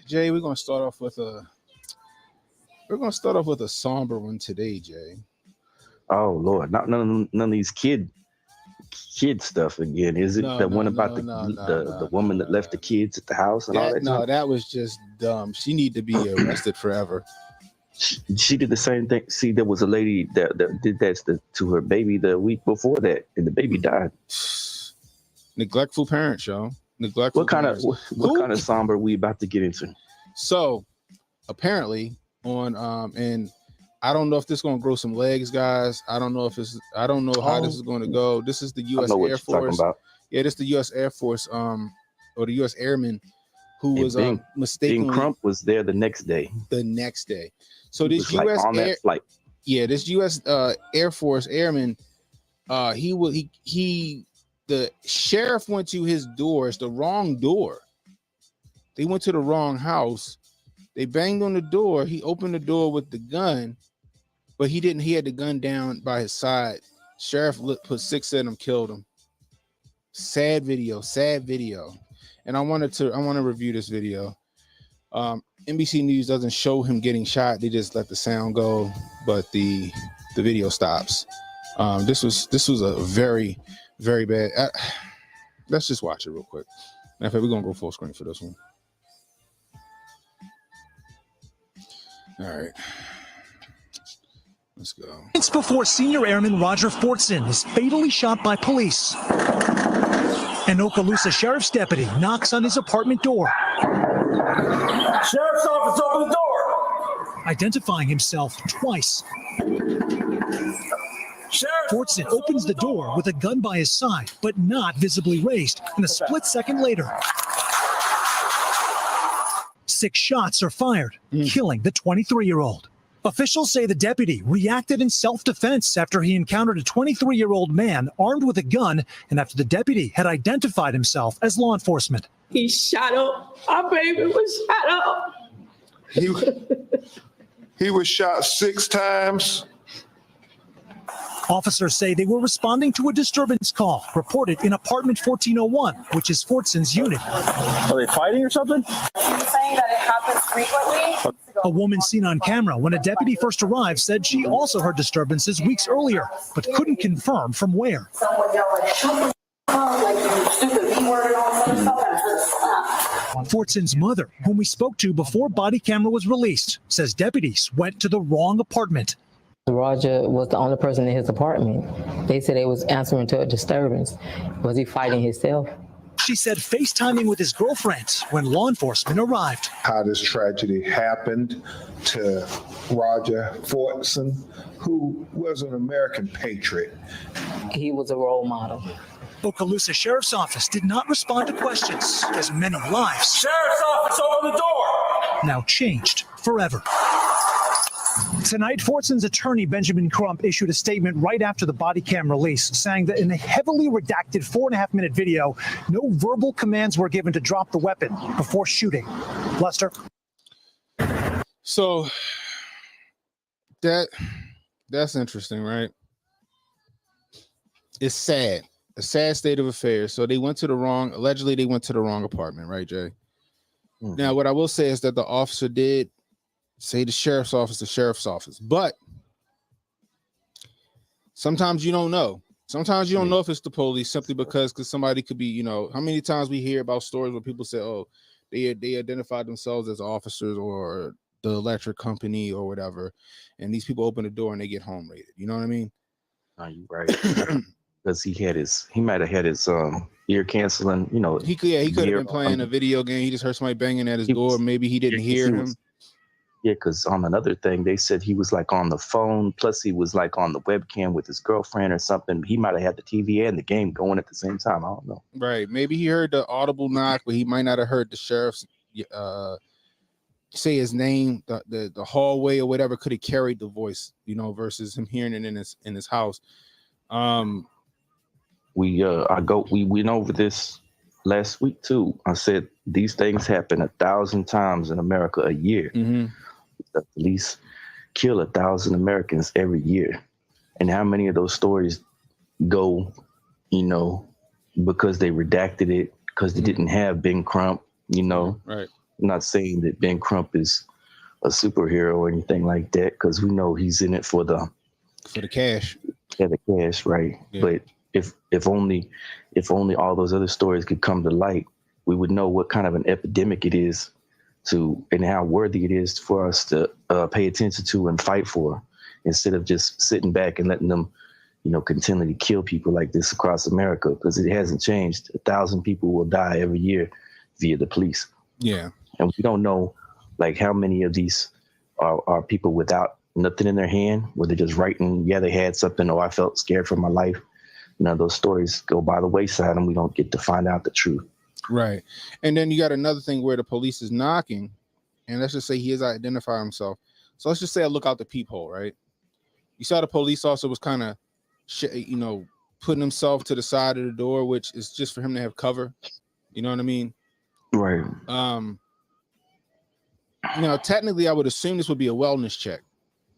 Jay, we're gonna start off with a somber one today, Jay. Oh Lord, not none of these kid stuff again. Is it the one about the woman that left the kids at the house and all that? No, that was just dumb. She need to be arrested forever. She did the same thing. See, there was a lady that did that to her baby the week before that, and the baby died. Neglectful parents, y'all. Neglectful. What kind of somber are we about to get into? So, apparently, on and I don't know if this is going to grow some legs, guys. I don't know how this is going to go. This is the U.S. Air Force. Yeah, this is the U.S. Air Force, or the U.S. Airman who was mistakenly. Bing Crump was there the next day. So this U.S. this U.S. Air Force Airman, the sheriff went to his door. It's the wrong door. They went to the wrong house. They banged on the door. He opened the door with the gun, but he didn't. He had the gun down by his side. Sheriff put 6 in him, killed him. Sad video. And I want to review this video. NBC News doesn't show him getting shot. They just let the sound go, but the video stops. This was a very, very bad. Let's just watch it real quick. Matter of fact, we're gonna go full screen for this one. All right. Let's go. It's before Senior Airman Roger Fortson is fatally shot by police. An Okaloosa Sheriff's deputy knocks on his apartment door. Sheriff's office, open the door! Identifying himself twice. Fortson opens the door with a gun by his side, but not visibly raised, and a split second later, 6 shots are fired, killing the 23-year-old. Officials say the deputy reacted in self-defense after he encountered a 23-year-old man armed with a gun and after the deputy had identified himself as law enforcement. He shot up. Our baby was shot up. He was shot 6 times. Officers say they were responding to a disturbance call reported in apartment 1401, which is Fortson's unit. Are they fighting or something? He's saying that it happens frequently. A woman seen on camera when a deputy first arrived said she also heard disturbances weeks earlier, but couldn't confirm from where. Someone yelled like, shut the like you stupid B-word and all this other stuff. Fortson's mother, whom we spoke to before body camera was released, says deputies went to the wrong apartment. Roger was the only person in his apartment. They said they was answering to a disturbance. Was he fighting himself? She said FaceTiming with his girlfriend when law enforcement arrived. How this tragedy happened to Roger Fortson, who was an American patriot. He was a role model. Okaloosa Sheriff's Office did not respond to questions as many lives Sheriff's office, open the door! now changed forever. Tonight, Fortson's attorney, Benjamin Crump, issued a statement right after the body cam release, saying that in a heavily redacted 4.5-minute video, no verbal commands were given to drop the weapon before shooting. Lester? So that's interesting, right? It's sad. A sad state of affairs. So allegedly they went to the wrong apartment, right, Jay? Mm-hmm. Now, what I will say is that the officer did say the sheriff's office, but sometimes you don't know. Sometimes you don't know if it's the police simply because somebody could be, how many times we hear about stories where people say, oh, they identified themselves as officers or the electric company or whatever, and these people open the door and they get home raided. You know what I mean? Oh, you're right. Because he might have had his ear canceling, He could have been playing a video game. He just heard somebody banging at his door. Maybe he didn't hear him. Yeah, because on another thing, they said he was like on the phone, plus he was like on the webcam with his girlfriend or something. He might have had the TV and the game going at the same time. I don't know. Right. Maybe he heard the audible knock, but he might not have heard the sheriff's say his name, the hallway or whatever could have carried the voice, versus him hearing it in his house. We went over this last week too. I said these things happen 1,000 times in America a year. Mm-hmm. The police kill 1,000 Americans every year. And how many of those stories go, because they redacted it, because they didn't have Ben Crump, Right. I'm not saying that Ben Crump is a superhero or anything like that, because we know he's in it for the cash. Yeah, the cash, right. Yeah. But if only all those other stories could come to light, we would know what kind of an epidemic it is and how worthy it is for us to pay attention to and fight for, instead of just sitting back and letting them, continually kill people like this across America, because it hasn't changed. 1,000 people will die every year via the police. Yeah. And we don't know, like, how many of these are people without nothing in their hand, where they're just writing, yeah, they had something, or I felt scared for my life. Those stories go by the wayside and we don't get to find out the truth. Right. And then you got another thing where the police is knocking, and let's just say he has identified himself. So let's just say I look out the peephole, right? You saw the police officer was kind of, putting himself to the side of the door, which is just for him to have cover. You know what I mean? Right. Technically I would assume this would be a wellness check,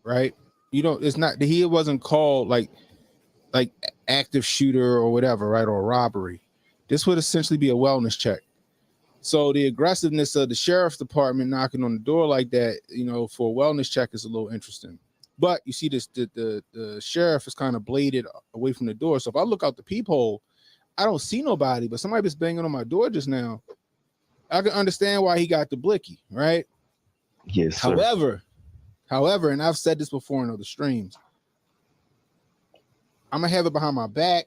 right? It's not, he wasn't called like active shooter or whatever, right? Or robbery. This would essentially be a wellness check. So the aggressiveness of the sheriff's department knocking on the door like that, for a wellness check is a little interesting. But you see this, the sheriff is kind of bladed away from the door. So if I look out the peephole, I don't see nobody, but somebody was banging on my door just now. I can understand why he got the blicky, right? Yes, sir. However, and I've said this before in other streams, I'm gonna have it behind my back.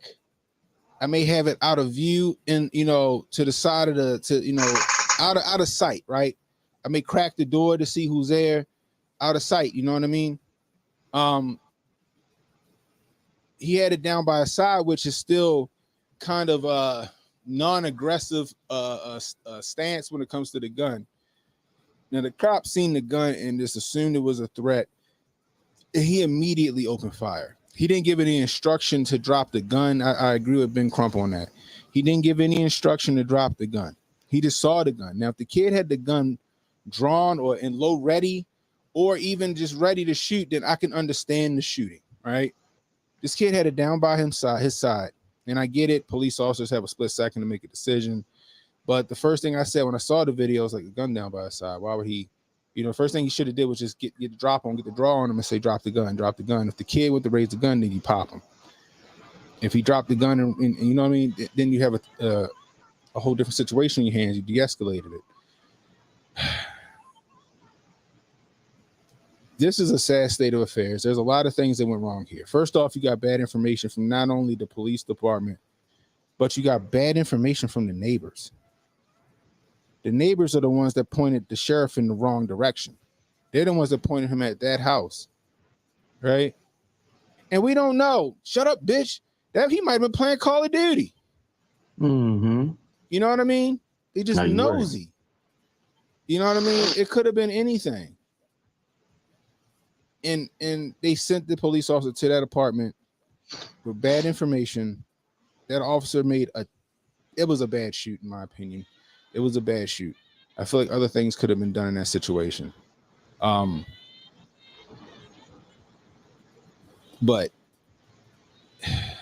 I may have it out of view and to the side of out of sight, right? I may crack the door to see who's there, out of sight, you know what I mean? He had it down by his side, which is still kind of a non-aggressive stance when it comes to the gun. Now the cop seen the gun and just assumed it was a threat, and he immediately opened fire. He didn't give any instruction to drop the gun. I agree with Ben Crump on that. He didn't give any instruction to drop the gun. He just saw the gun. Now, if the kid had the gun drawn or in low ready, or even just ready to shoot, then I can understand the shooting, right? This kid had it down by his side. And I get it. Police officers have a split second to make a decision. But the first thing I said when I saw the video was like, a gun down by his side. Why would he? The first thing he should have did was just get the draw on him and say, drop the gun. If the kid went to raise the gun, then you pop him. If he dropped the gun and you know what I mean, then you have a whole different situation in your hands. You de-escalated it. This is a sad state of affairs. There's a lot of things that went wrong here. First off, you got bad information from not only the police department, but you got bad information from the neighbors. The neighbors are the ones that pointed the sheriff in the wrong direction. They're the ones that pointed him at that house, right? And we don't know. Shut up, bitch. That he might have been playing Call of Duty. Mm-hmm. You know what I mean? They just nosy. Right. You know what I mean? It could have been anything. And they sent the police officer to that apartment with bad information. That officer it was a bad shoot, in my opinion. It was a bad shoot. I feel like other things could have been done in that situation. But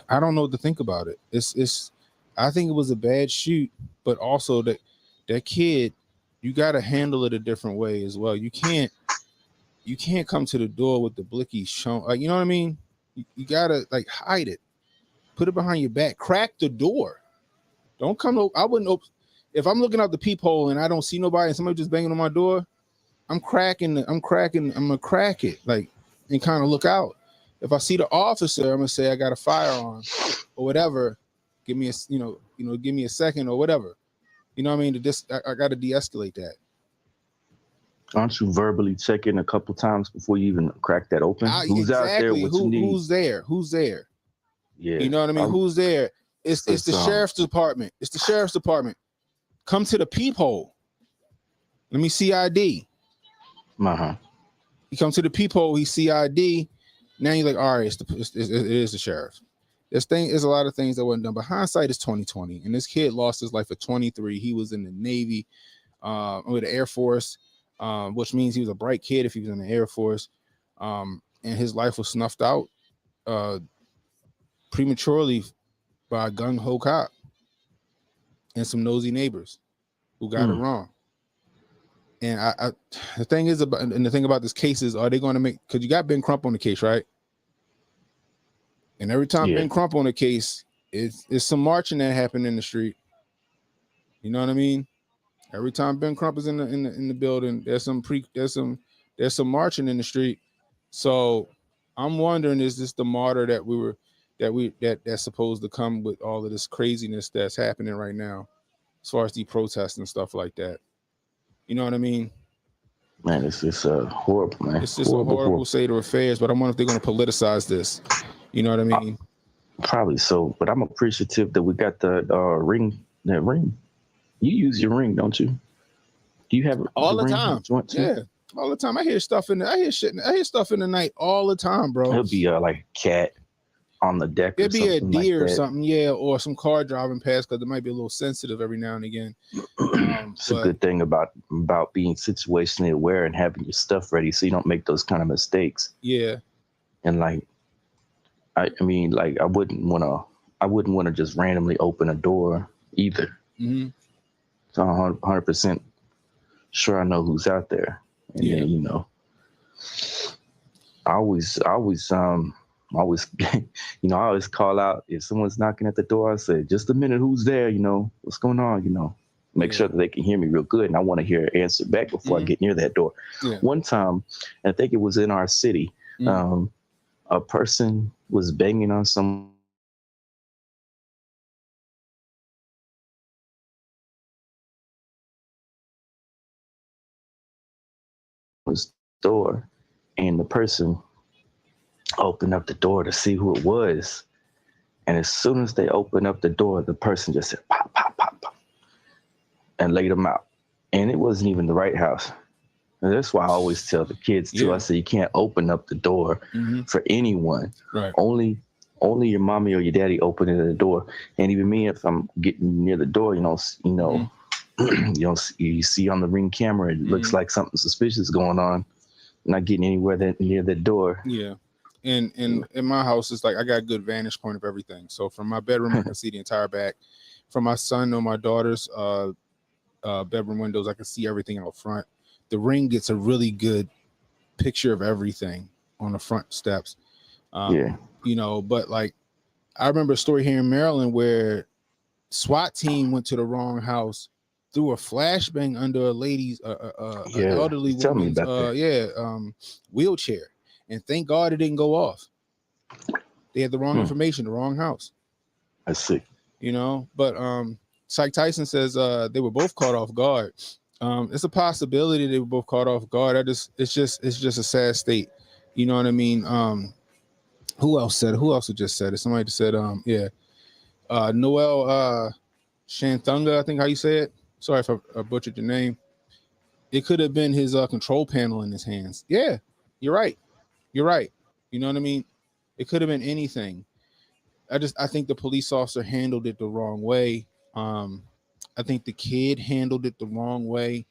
I don't know what to think about it. I think it was a bad shoot, but also that kid, you got to handle it a different way as well. You can't come to the door with the blicky shown. Like, you know what I mean? You got to hide it. Put it behind your back. Crack the door. Don't come. I wouldn't open. If I'm looking out the peephole and I don't see nobody and somebody just banging on my door, I'm gonna crack it and kind of look out. If I see the officer, I'm gonna say I got a firearm or whatever. Give me give me a second or whatever. You know what I mean? I got to de-escalate that. Aren't you verbally checking a couple times before you even crack that open? Who's out there? What you need? Who's there? Yeah. You know what I mean? Who's there? It's the sheriff's department. It's the sheriff's department. Come to the peephole. Let me see ID. He comes to the peephole. He see ID. Now you're like, all right, it is the sheriff. There's a lot of things that wasn't done. But hindsight is 2020. And this kid lost his life at 23. He was in the Navy, with the Air Force, which means he was a bright kid if he was in the Air Force. And his life was snuffed out prematurely by a gung-ho cop and some nosy neighbors who got it wrong. And the thing about this case is, are they going to make? Because you got Ben Crump on the case, right? And every time Ben Crump on the case, it's some marching that happened in the street. You know what I mean? Every time Ben Crump is in the building, there's some marching in the street. So I'm wondering, is this the martyr that's supposed to come with all of this craziness that's happening right now, as far as the protests and stuff like that? You know what I mean? Man, it's just horrible, man. It's just a horrible state of affairs, but I wonder if they're going to politicize this. You know what I mean? Probably so, but I'm appreciative that we got the ring. That ring. You use your ring, don't you? Do you have it all the time? Yeah, all the time. I hear stuff in the night all the time, bro. It'll be like a cat on the deck. It'd be a deer or something, yeah, or some car driving past, because it might be a little sensitive every now and again. It's a good thing about being situationally aware and having your stuff ready, so you don't make those kind of mistakes. Yeah, and I wouldn't want to just randomly open a door either. Mm-hmm. So I'm 100% sure I know who's out there. And then, you know, I always, you know, I always call out if someone's knocking at the door. I say, just a minute, who's there? You know, what's going on? You know, make sure that they can hear me real good. And I want to hear an answer back before I get near that door. One time, I think it was in our city, a person was banging on someone's door, and the person opened up the door to see who it was. And as soon as they opened up the door, the person just said, pop, pop, pop, pop, and laid them out. And it wasn't even the right house. And that's why I always tell the kids too, I say, you can't open up the door for anyone. Right. Only your mommy or your daddy opening the door. And even me, if I'm getting near the door, you see on the Ring camera, it looks like something suspicious going on. Not getting anywhere near the door. Yeah. And in my house, it's like I got a good vantage point of everything. So from my bedroom, I can see the entire back. From my son or my daughter's bedroom windows, I can see everything out front. The Ring gets a really good picture of everything on the front steps. You know, but like I remember a story here in Maryland where SWAT team went to the wrong house, threw a flashbang under a lady's elderly woman's wheelchair, and thank God it didn't go off. They had the wrong information, the wrong house. I see. You know, but Psych Tyson says they were both caught off guard. It's a possibility they were both caught off guard. It's just a sad state. You know what I mean? Who else said it? Who else just said it? Somebody just said Noel Shanthunga, I think how you say it. Sorry if I butchered your name. It could have been his control panel in his hands. Yeah, you're right. You're right. You know what I mean? It could have been anything. I think the police officer handled it the wrong way. I think the kid handled it the wrong way.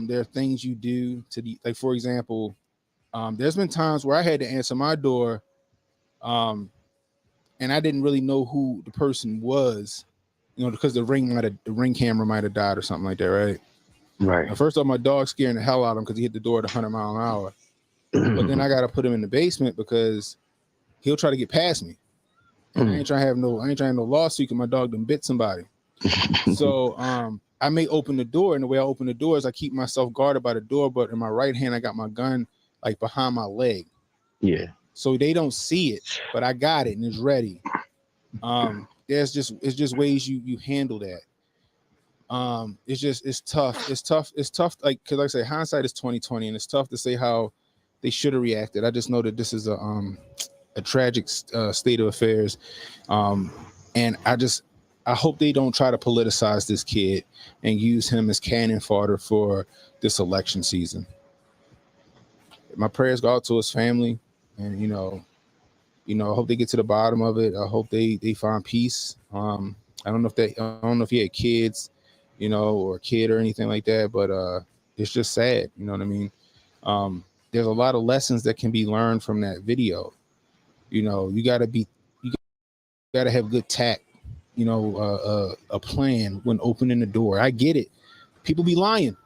There are things you do like, for example, there's been times where I had to answer my door, and I didn't really know who the person was, you know, because the ring camera might have died or something like that, right? Right. Now, first off, my dog's scaring the hell out of him because he hit the door at 100 miles an hour. But then I got to put him in the basement because he'll try to get past me. And I ain't trying to have no lawsuit because my dog done bit somebody. So I may open the door, and the way I open the door is I keep myself guarded by the door, but in my right hand I got my gun like behind my leg. Yeah. So they don't see it, but I got it and it's ready. It's just ways you handle that. It's tough. Like, cause like I say, hindsight is 20/20, and it's tough to say how they should have reacted. I just know that this is a tragic state of affairs, and I hope they don't try to politicize this kid and use him as cannon fodder for this election season. My prayers go out to his family, and you know, I hope they get to the bottom of it. I hope they find peace. I don't know if he had kids, you know, or a kid or anything like that, but it's just sad. You know what I mean? There's a lot of lessons that can be learned from that video. You know, you got to have good tact, you know, a plan when opening the door. I get it. People be lying.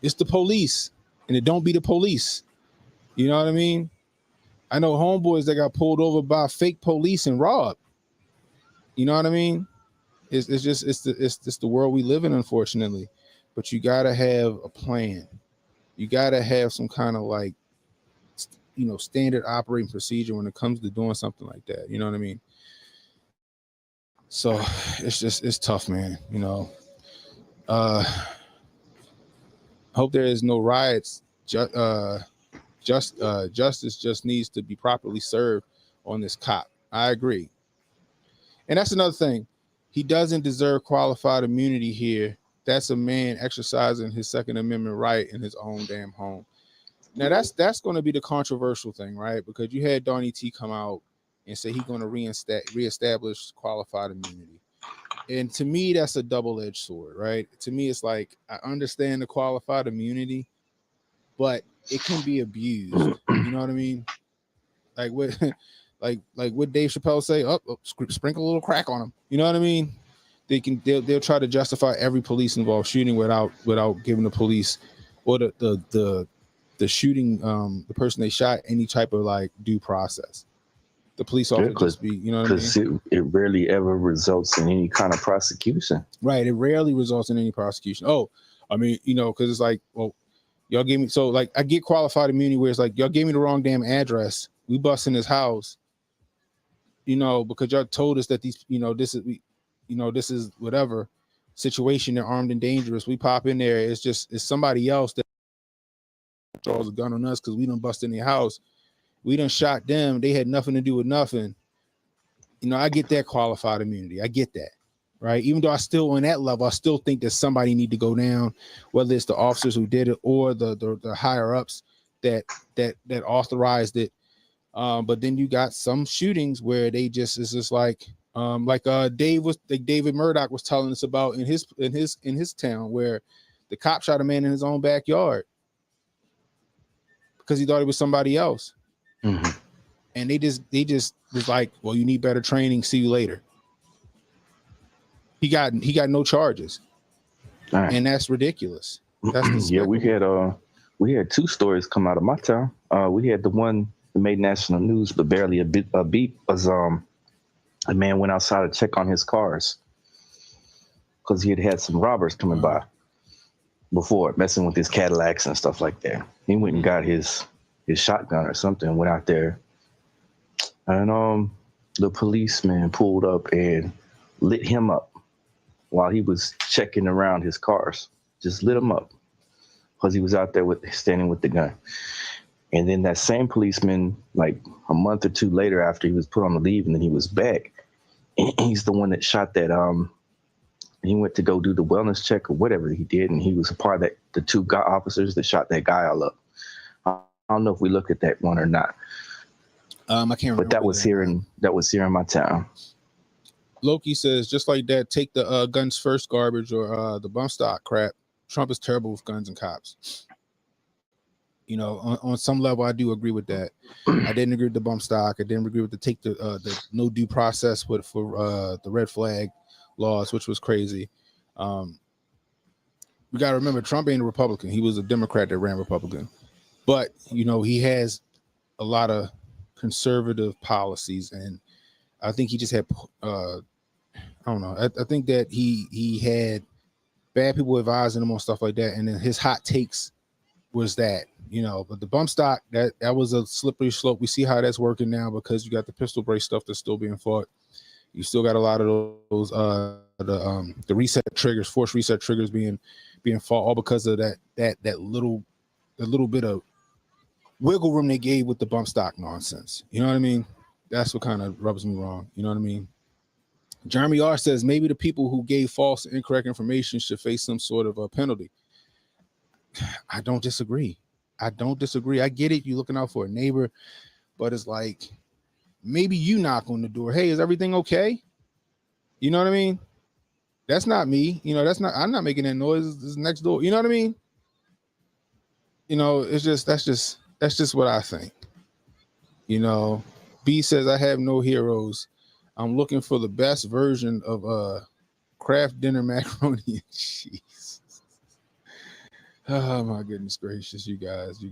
It's the police, and it don't be the police. You know what I mean? I know homeboys that got pulled over by fake police and robbed. You know what I mean? It's just the world we live in, unfortunately. But you gotta have a plan. You gotta have some kind of, like, you know, standard operating procedure when it comes to doing something like that. You know what I mean? So it's tough, man. You know, hope there is no riots. Justice just needs to be properly served on this cop. I agree. And that's another thing. He doesn't deserve qualified immunity here. That's a man exercising his Second Amendment right in his own damn home. Now that's going to be the controversial thing, right? Because you had Donnie T come out and say he's going to reestablish qualified immunity. And to me, that's a double-edged sword, right? To me, it's like, I understand the qualified immunity, but it can be abused. You know what I mean? Like what, like what Dave Chappelle say? Sprinkle a little crack on him. You know what I mean? they'll try to justify every police involved shooting without giving the police or the shooting the person they shot any type of like due process. The police officer just be, you know what I mean? Because it rarely ever results in any kind of prosecution. Right. It rarely results in any prosecution. Oh, I mean, you know, because it's like, well, y'all gave me, so like I get qualified immunity where it's like y'all gave me the wrong damn address. We bust in his house, you know, because y'all told us that these, you know, this is whatever situation. They're armed and dangerous. We pop in there. It's somebody else that draws a gun on us because we done bust in their house. We done shot them. They had nothing to do with nothing. You know, I get that qualified immunity. I get that, right? Even though I still on that level, I still think that somebody need to go down, whether it's the officers who did it or the higher ups that authorized it. But then you got some shootings where they just it's just like David Murdoch was telling us about in his town where the cop shot a man in his own backyard because he thought it was somebody else. Mm-hmm. And they just was like, well, you need better training. See you later. He got no charges, right. And that's ridiculous. That's yeah. We had two stories come out of my town. We had the one that made national news, but barely a beat was a man went outside to check on his cars because he had some robbers coming by before, messing with his Cadillacs and stuff like that. He went and got his shotgun or something, went out there, and the policeman pulled up and lit him up while he was checking around his cars. Just lit him up because he was out there standing with the gun. And then that same policeman, like a month or two later, after he was put on the leave and then he was back, he's the one that shot that. He went to go do the wellness check or whatever he did, and he was a part of that. The two officers that shot that guy all up. I don't know if we looked at that one or not. I can't remember. But that was here in my town. Loki says, just like that, take the guns first garbage or the bump stock crap. Trump is terrible with guns and cops. You know, on some level, I do agree with that. I didn't agree with the bump stock. I didn't agree with the no due process for the red flag laws, which was crazy. We got to remember, Trump ain't a Republican. He was a Democrat that ran Republican. But, you know, he has a lot of conservative policies, and I think he just had, I don't know. I think that he had bad people advising him on stuff like that, and then his hot takes was that, you know. But the bump stock, that was a slippery slope. We see how that's working now because you got the pistol brace stuff that's still being fought. You still got a lot of those the reset triggers, force reset triggers being fought, all because of that little bit of wiggle room they gave with the bump stock nonsense. You know what I mean? That's what kind of rubs me wrong. You know what I mean? Jeremy R says maybe the people who gave false and incorrect information should face some sort of a penalty. I don't disagree. I get it. You're looking out for a neighbor, but it's like, maybe you knock on the door. Hey, is everything okay? You know what I mean? That's not me. You know, I'm not making that noise. This is next door. You know what I mean? You know, that's just what I think. You know, B says, I have no heroes. I'm looking for the best version of Kraft dinner macaroni and cheese. Oh my goodness gracious, you guys.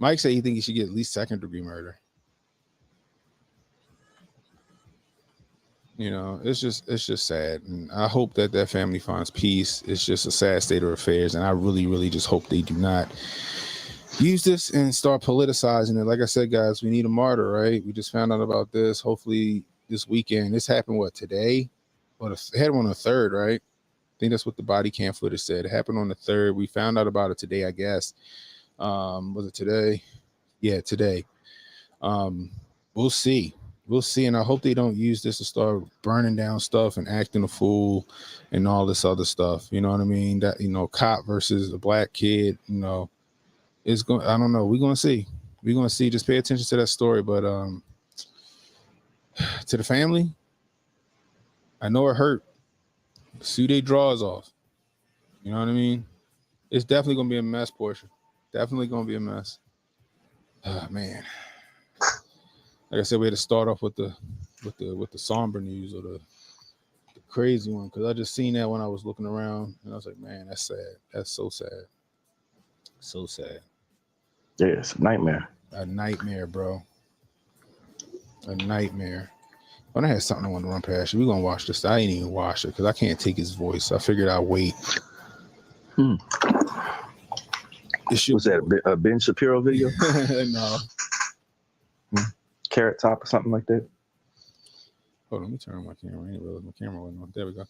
Mike said he thinks he should get at least second-degree murder. You know, it's just sad, and I hope that family finds peace. It's just a sad state of affairs, and I really, really just hope they do not use this and start politicizing it. Like I said, guys, we need a martyr, right? We just found out about this. Hopefully, this weekend. This happened today? Well, it happened on the 3rd, right? I think that's what the body cam footage said. It happened on the 3rd. We found out about it today, I guess. Was it today? Yeah, today. We'll see. And I hope they don't use this to start burning down stuff and acting a fool and all this other stuff. You know what I mean? That, you know, cop versus a black kid, you know, it's going, I don't know. We're going to see. Just pay attention to that story. But to the family, I know it hurt. Sue their draws off. You know what I mean? It's definitely going to be a mess, Portia. Definitely going to be a mess. Oh, man. Like I said, we had to start off with the somber news or crazy one because I just seen that when I was looking around and I was like, man, that's sad. That's so sad. So sad. Yeah, it's a nightmare. A nightmare, bro. A nightmare. When I had something I want to run past you, we're gonna watch this. I ain't even watch it because I can't take his voice. I figured I'd wait. Was that a Ben Shapiro video? No. Carrot Top or something like that? Hold on, let me turn on my camera. I ain't realize my camera wasn't on. There we go.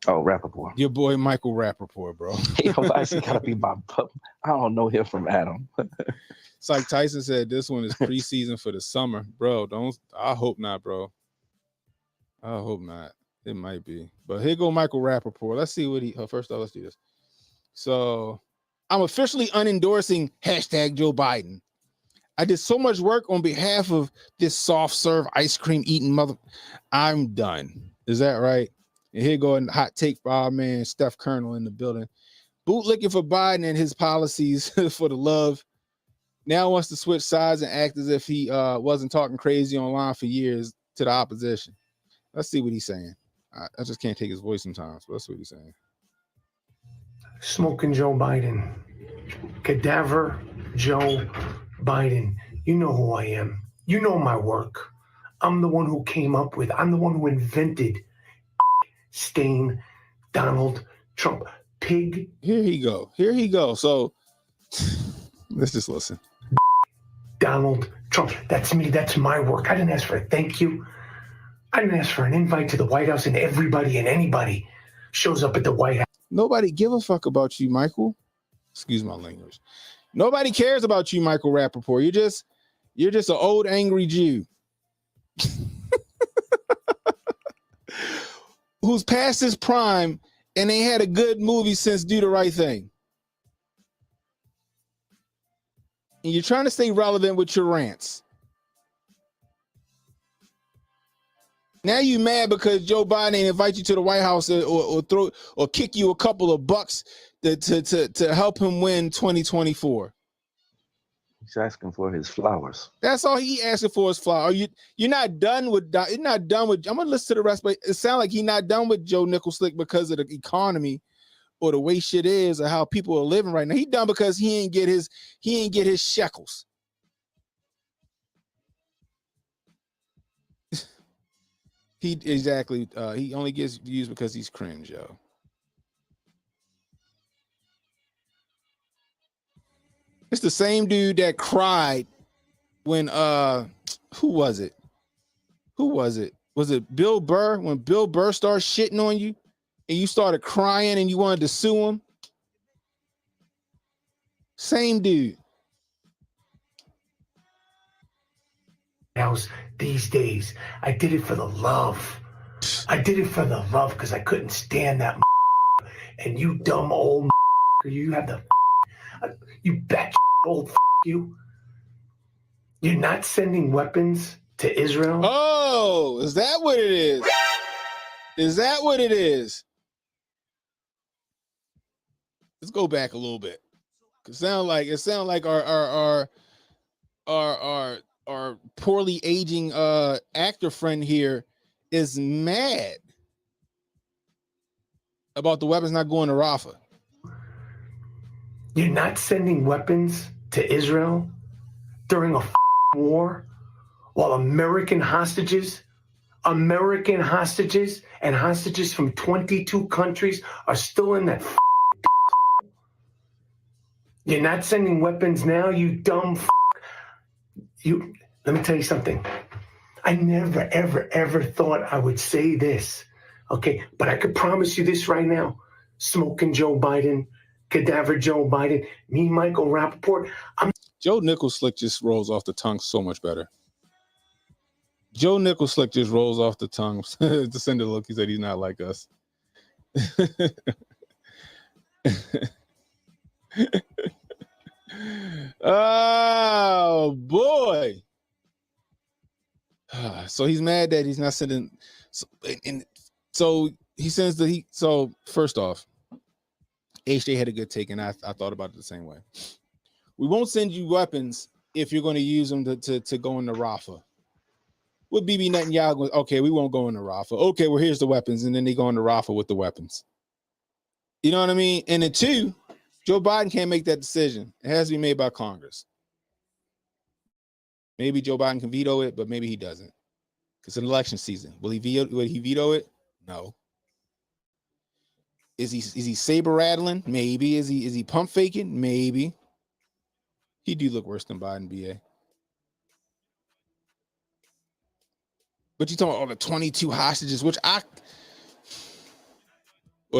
Oh, Rappaport. Your boy Michael Rappaport, bro. Why is he gotta be my pup? I don't know him from Adam. It's like Tyson said, this one is preseason for the summer. Bro, I hope not, bro. I hope not. It might be. But here go Michael Rappaport. Let's see what first off, let's do this. So I'm officially unendorsing hashtag Joe Biden. I did so much work on behalf of this soft serve ice cream eating mother. I'm done. Is that right? And here go a hot take for our man Steph Colonel in the building. Bootlicking for Biden and his policies for the love. Now wants to switch sides and act as if he wasn't talking crazy online for years to the opposition. Let's see what he's saying. I just can't take his voice sometimes, but let's see what he's saying. Smoking Joe Biden. Cadaver Joe Biden. You know who I am. You know my work. I'm the one who came up with, I'm the one who invented stain Donald Trump. Pig. Here he go. Here he go. So let's just listen. Donald Trump. That's me. That's my work. I didn't ask for a thank you. I didn't ask for an invite to the White House, and everybody and anybody shows up at the White House. Nobody give a fuck about you, Michael. Excuse my language. Nobody cares about you, Michael Rappaport. You're just an old angry Jew who's past his prime and ain't had a good movie since Do the Right Thing. And you're trying to stay relevant with your rants. Now you mad because Joe Biden ain't invite you to the White House or kick you a couple of bucks to help him win 2024. He's asking for his flowers. That's all he asking for is flowers. You're not done with. You're not done with. I'm gonna listen to the rest, but it sounds like he's not done with Joe Nicholslick because of the economy or the way shit is or how people are living right now. He done because he ain't get his shekels. He only gets views because he's cringe, yo. It's the same dude that cried when who was it? Was it Bill Burr? When Bill Burr started shitting on you and you started crying and you wanted to sue him? Same dude. House these days. I did it for the love. I did it for the love because I couldn't stand that. And you dumb old you have the you bat old you. You're not sending weapons to Israel. Oh, is that what it is? Is that what it is? Let's go back a little bit. It sound like our poorly aging actor friend here is mad about the weapons not going to Rafah. You're not sending weapons to Israel during a war while American hostages and hostages from 22 countries are still in that. You're not sending weapons now, you dumb. Let me tell you something. I never, ever, ever thought I would say this. Okay, but I could promise you this right now. Smoking Joe Biden, Cadaver Joe Biden, me, Michael Rappaport. Joe Nicholslick just rolls off the tongue so much better. Joe Nicholslick just rolls off the tongue. To send a look, he said he's not like us. Oh boy. So he's mad that he's not sending. So he sends so first off, HJ had a good take, and I thought about it the same way. We won't send you weapons if you're going to use them to go into Rafah. With Bibi Netanyahu going, okay, we won't go into Rafah. Okay, well, here's the weapons. And then they go into Rafah with the weapons. You know what I mean? And then two, Joe Biden can't make that decision. It has to be made by Congress. Maybe Joe Biden can veto it, but maybe he doesn't. It's an election season. Will he veto it? No. Is he saber rattling? Maybe. Is he pump faking? Maybe. He do look worse than Biden, BA. But you talking about all the 22 hostages, or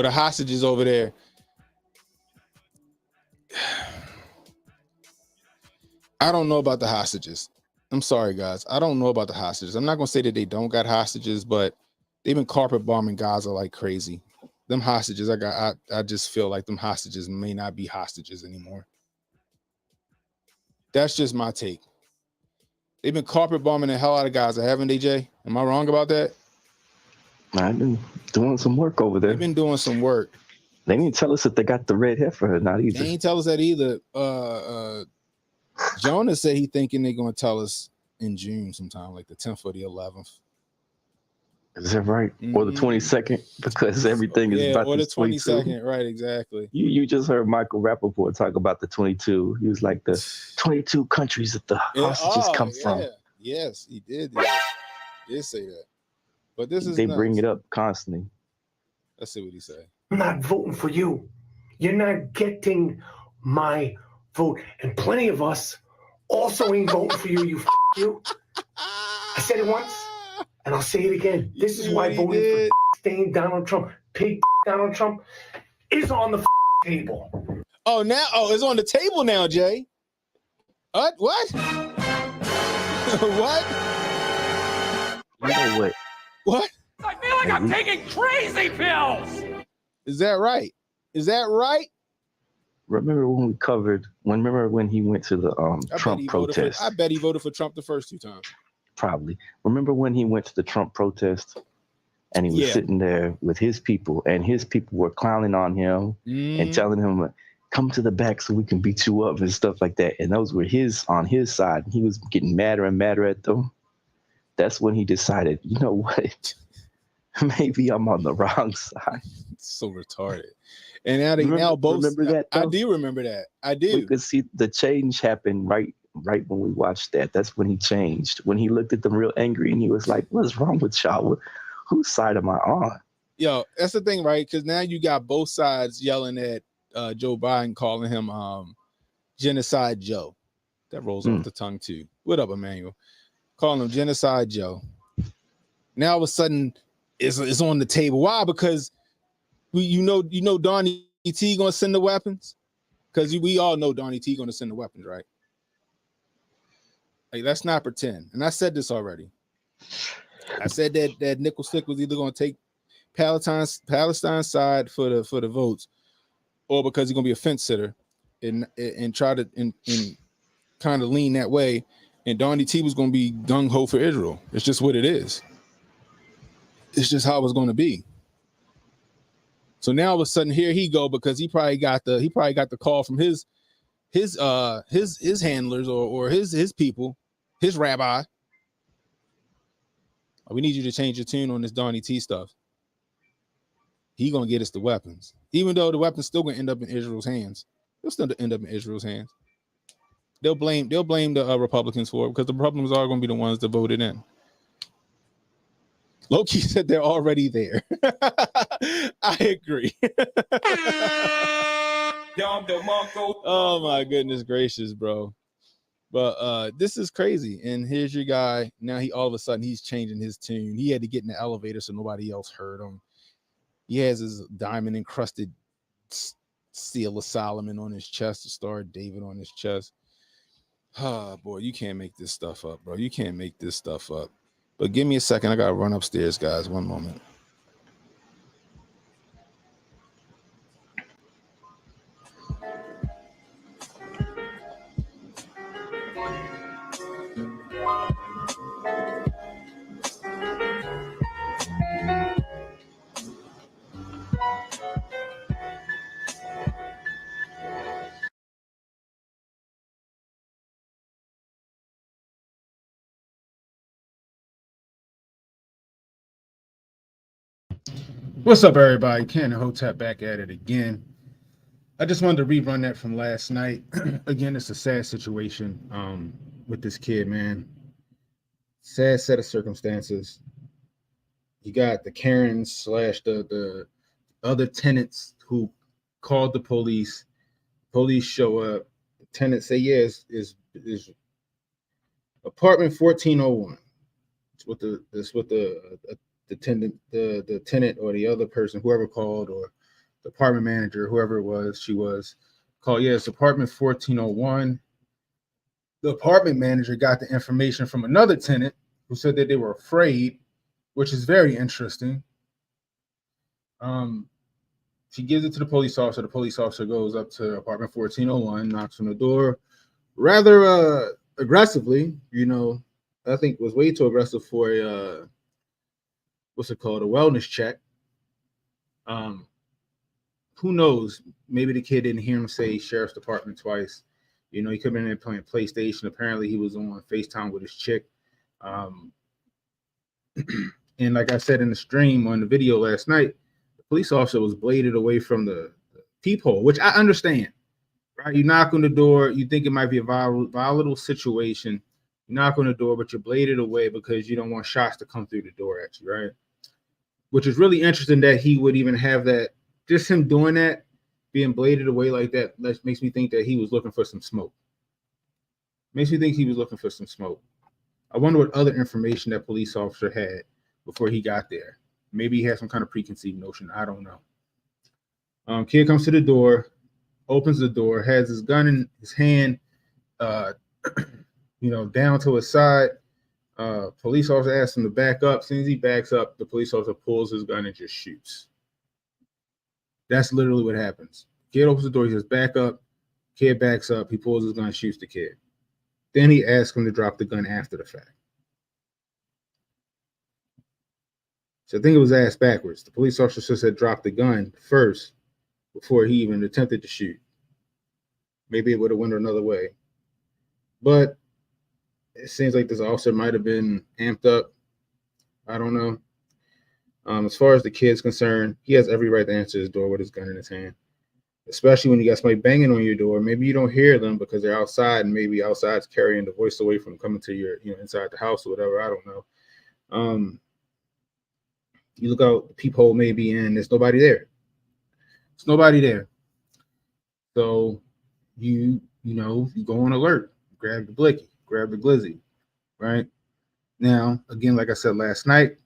the hostages over there. I don't know about the hostages. I'm sorry, guys. I don't know about the hostages. I'm not gonna say that they don't got hostages, but they've been carpet bombing Gaza like crazy. Them hostages, I just feel like them hostages may not be hostages anymore. That's just my take. They've been carpet bombing the hell out of Gaza, haven't they, Jay? Am I wrong about that? I've been doing some work over there. They've been doing some work. They didn't tell us that they got the red heifer, not either. They ain't tell us that either. Jonah said he thinking they're gonna tell us in June sometime, like the 10th or the 11th. Is that right? Or the 22nd? Because everything is about or the 22. 22nd, right? Exactly. You just heard Michael Rappaport talk about the 22. He was like the 22 countries that the hostages come from. Yes, he did. He did say that. But this is they bring it up constantly. Let's see what he said. I'm not voting for you. You're not getting my vote. And plenty of us also ain't voting for you, you. I said it once, and I'll say it again. This is why voting for staying Donald Trump, pig Donald Trump, is on the table. Oh, it's on the table now, Jay. What? What? You know what? What? I feel like I'm taking crazy pills. Is that right? Remember when he went to the Trump protest? I bet he voted for Trump the first two times. Probably. Remember when he went to the Trump protest and he was sitting there with his people, and his people were clowning on him and telling him, come to the back so we can beat you up and stuff like that. And those were on his side. He was getting madder and madder at them. That's when he decided, you know what? Maybe I'm on the wrong side. It's so retarded. And now both remember that. I do remember that. I do. We could see the change happen right when we watched that. That's when he changed. When he looked at them real angry and he was like, "What's wrong with y'all? Whose side am I on?" Yo, that's the thing, right? Because now you got both sides yelling at Joe Biden, calling him Genocide Joe. That rolls off the tongue too. What up, Emmanuel? Calling him Genocide Joe. Now all of a sudden it's on the table. Why? Because you know Donnie T gonna send the weapons. Because we all know Donnie T gonna send the weapons, right? Like, let's not pretend. And I said this already. I said that Nickel Stick was either gonna take Palestine's side for the votes, or because he's gonna be a fence sitter and try to and kind of lean that way. And Donnie T was gonna be gung ho for Israel. It's just what it is. It's just how it's gonna be. So now all of a sudden here he go, because he probably got the call from his handlers or his people, his rabbi. We need you to change your tune on this Donnie T stuff. He gonna get us the weapons, even though the weapons still gonna end up in Israel's hands. They'll still end up in Israel's hands. They'll blame the Republicans for it, because the Republicans are gonna be the ones that voted in. Loki said they're already there. I agree. Oh my goodness gracious, bro. But this is crazy. And here's your guy. Now all of a sudden he's changing his tune. He had to get in the elevator so nobody else heard him. He has his diamond encrusted seal of Solomon on his chest, the Star of David on his chest. Oh boy, you can't make this stuff up, bro. You can't make this stuff up. But give me a second. I gotta run upstairs, guys. One moment. What's up, everybody? Ken and Hotep back at it again. I just wanted to rerun that from last night. Again, it's a sad situation with this kid, man. Sad set of circumstances. You got the Karens / the other tenants who called the police. Police show up. The tenants say, yeah, is apartment 1401. It's what the tenant or the other person, whoever called, or the apartment manager, whoever it was, she was called. Yeah, it's apartment 1401. The apartment manager got the information from another tenant who said that they were afraid, which is very interesting. She gives it to the police officer. The police officer goes up to apartment 1401, knocks on the door rather aggressively. You know, I think was way too aggressive for a what's it called, a wellness check. Who knows? Maybe the kid didn't hear him say sheriff's department twice. You know, he could have been there playing PlayStation. Apparently, he was on FaceTime with his chick. And like I said in the stream on the video last night, the police officer was bladed away from the peephole, which I understand. Right? You knock on the door, you think it might be a volatile situation. You knock on the door, but you're bladed away because you don't want shots to come through the door at you, right? Which is really interesting that he would even have that. Just him doing that, being bladed away like that, makes me think that he was looking for some smoke. Makes me think he was looking for some smoke. I wonder what other information that police officer had before he got there. Maybe he had some kind of preconceived notion. I don't know. Kid comes to the door, opens the door, has his gun in his hand, down to his side. Police officer asks him to back up. As soon as he backs up, the police officer pulls his gun and just shoots. That's literally what happens. Kid opens the door, he says, back up. Kid backs up, he pulls his gun, shoots the kid. Then he asks him to drop the gun after the fact. So I think it was asked backwards. The police officer said drop the gun first before he even attempted to shoot. Maybe it would have went another way. But it seems like this officer might have been amped up. I don't know. As far as the kid's concerned, he has every right to answer his door with his gun in his hand, especially when you got somebody banging on your door. Maybe you don't hear them because they're outside, and maybe outside's carrying the voice away from coming to your, inside the house or whatever. I don't know. You look out the peephole maybe, and there's nobody there. There's nobody there. So you go on alert, grab the blicky, grab the glizzy, right? Now, again, like I said last night,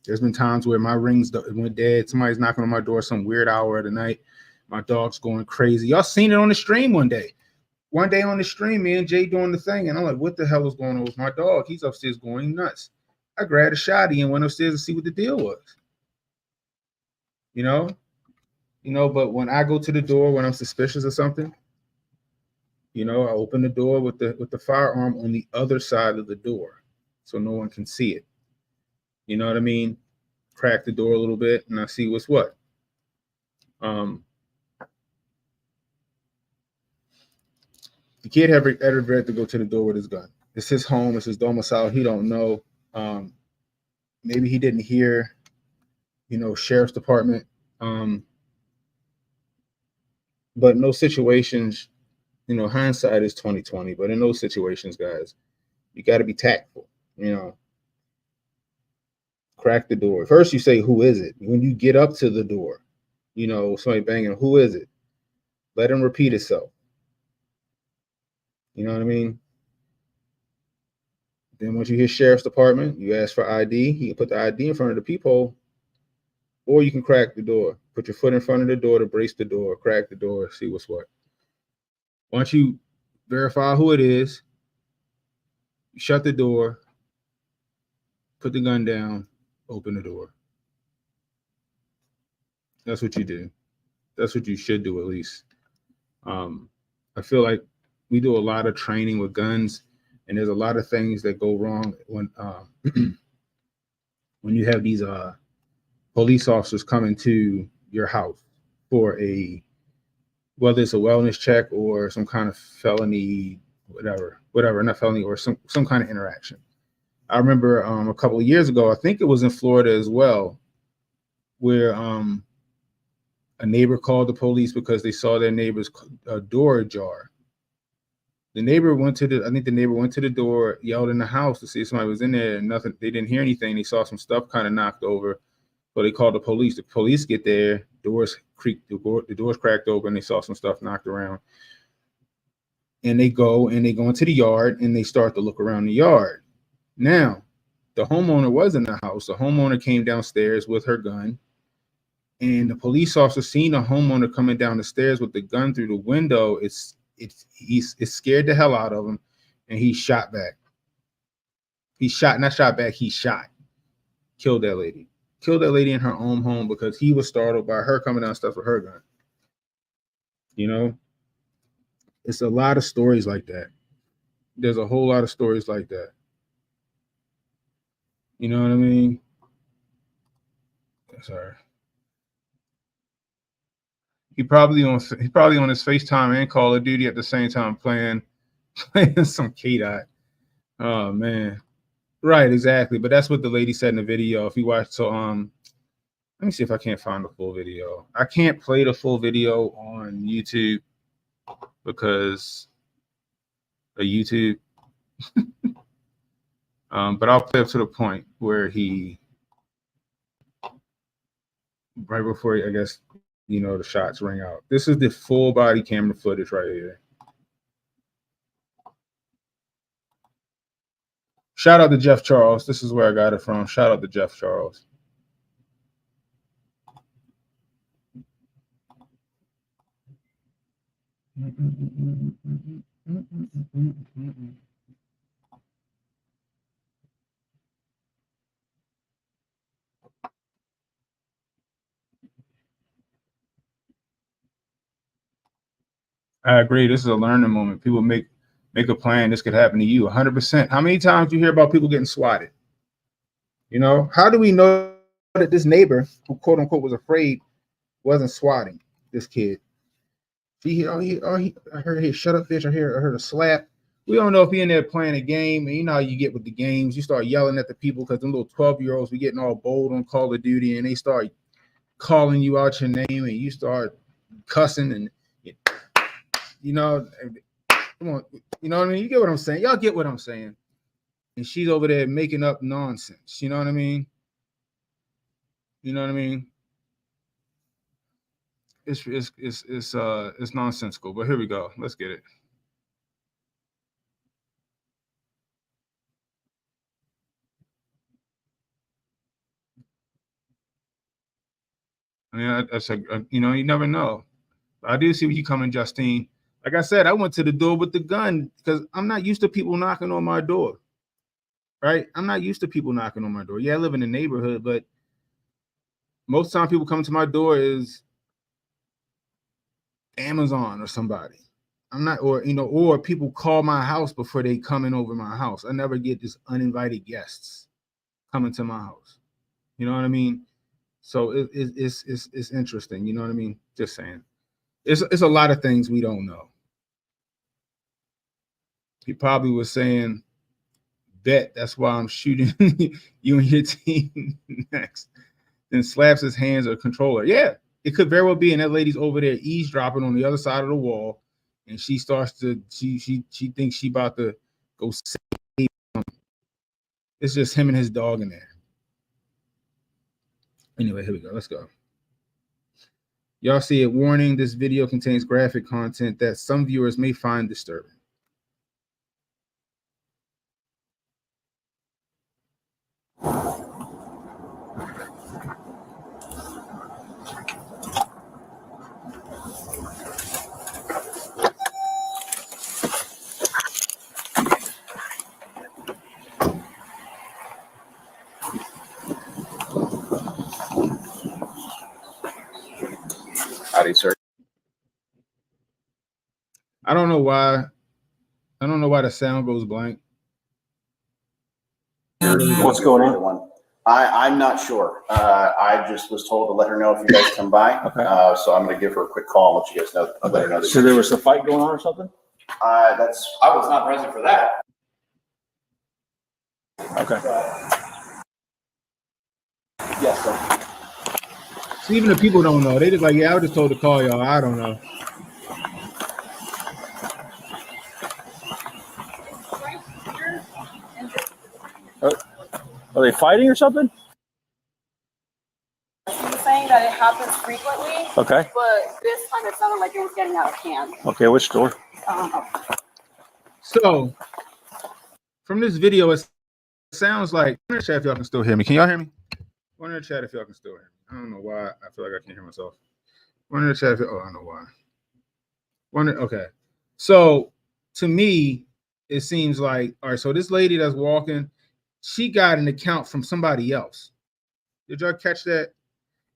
there's been times where my rings went dead. Somebody's knocking on my door some weird hour of the night. My dog's going crazy. Y'all seen it on the stream one day. One day on the stream, me and Jay doing the thing, and I'm like, what the hell is going on with my dog? He's upstairs going nuts. I grabbed a shotty and went upstairs to see what the deal was. But when I go to the door when I'm suspicious of something, I open the door with the firearm on the other side of the door so no one can see it. You know what I mean? Crack the door a little bit and I see what's what. The kid had every right to go to the door with his gun. It's his home, it's his domicile. He don't know. Maybe he didn't hear, sheriff's department. But in those situations, hindsight is 20/20. But in those situations, guys, you got to be tactful. Crack the door. First, you say, "Who is it?" When you get up to the door, somebody banging, "Who is it?" Let him repeat itself. You know what I mean? Then once you hear sheriff's department, you ask for ID. You can put the ID in front of the peephole, or you can crack the door. Put your foot in front of the door to brace the door. Crack the door. See what's what. Once you verify who it is, you shut the door. Put the gun down. Open the door. That's what you do. That's what you should do, at least. I feel like we do a lot of training with guns, and there's a lot of things that go wrong when when you have these police officers coming to your house for whether it's a wellness check or some kind of felony, whatever, not felony, or some kind of interaction. I remember a couple of years ago, I think it was in Florida as well. where a neighbor called the police because they saw their neighbor's door ajar. The neighbor went to the door, yelled in the house to see if somebody was in there, and nothing. They didn't hear anything. They saw some stuff kind of knocked over, so they called the police. The police get there, doors creaked, the doors cracked open. They saw some stuff knocked around, and they go into the yard and they start to look around the yard. Now, the homeowner was in the house. The homeowner came downstairs with her gun. And the police officer seen a homeowner coming down the stairs with the gun through the window. It scared the hell out of him, and he shot back. He shot killed that lady. Killed that lady in her own home because he was startled by her coming downstairs with her gun. You know, it's a lot of stories like that. There's a whole lot of stories like that. You know what I mean? Sorry. He probably on his FaceTime and Call of Duty at the same time playing some K-Dot. Oh man. Right, exactly. But that's what the lady said in the video. If you watch, so let me see if I can't find the full video. I can't play the full video on YouTube because of YouTube. But I'll play up to the point where he right before I guess the shots ring out. This is the full body camera footage right here. Shout out to Jeff Charles. This is where I got it from. Shout out to Jeff Charles. I agree. This is a learning moment. People make a plan. This could happen to you 100%. How many times do you hear about people getting swatted? You know, how do we know that this neighbor who quote unquote was afraid wasn't swatting this kid? I heard, hey, shut up, bitch. I heard a slap. We don't know if he in there playing a game. And you know how you get with the games. You start yelling at the people because them little 12-year-olds be getting all bold on Call of Duty and they start calling you out your name and you start cussing and come on, you know what I mean? You get what I'm saying? Y'all get what I'm saying? And she's over there making up nonsense. You know what I mean? You know what I mean? It's nonsensical. But here we go. Let's get it. I mean, I said, you never know. I do see where you coming, Justine. Like I said, I went to the door with the gun because I'm not used to people knocking on my door. Right? I'm not used to people knocking on my door. Yeah, I live in the neighborhood, but most time people come to my door is Amazon or somebody. I'm not, or people call my house before they come in over my house. I never get just uninvited guests coming to my house. You know what I mean? So it's interesting. You know what I mean? Just saying. It's a lot of things we don't know. He probably was saying, bet that's why I'm shooting you and your team next. Then slaps his hands or controller. Yeah, it could very well be. And that lady's over there eavesdropping on the other side of the wall. And she starts to, she thinks she about to go save him. It's just him and his dog in there. Anyway, here we go. Let's go. Y'all see it. Warning, this video contains graphic content that some viewers may find disturbing. Howdy, sir. I don't know why the sound goes blank. What's going on? I'm not sure. I just was told to let her know if you guys come by. Okay. So I'm going to give her a quick call and let you guys know. Let her know. So there was a fight going on or something? I was not present for that. Okay. Yes, sir. Even the people don't know. They just like, yeah, I was just told to call y'all. I don't know. Are they fighting or something? He's saying that it happens frequently. Okay. But this time it sounded like it was getting out of hand. Okay, which store? So, from this video, it sounds like. I'm in the chat if y'all can still hear me. Can y'all hear me? One in the chat if y'all can still hear me. I don't know why. I feel like I can't hear myself. One in the chat. Oh, I know why. Okay. So, to me, it seems like, all right, so this lady that's walking, she got an account from somebody else. Did y'all catch that?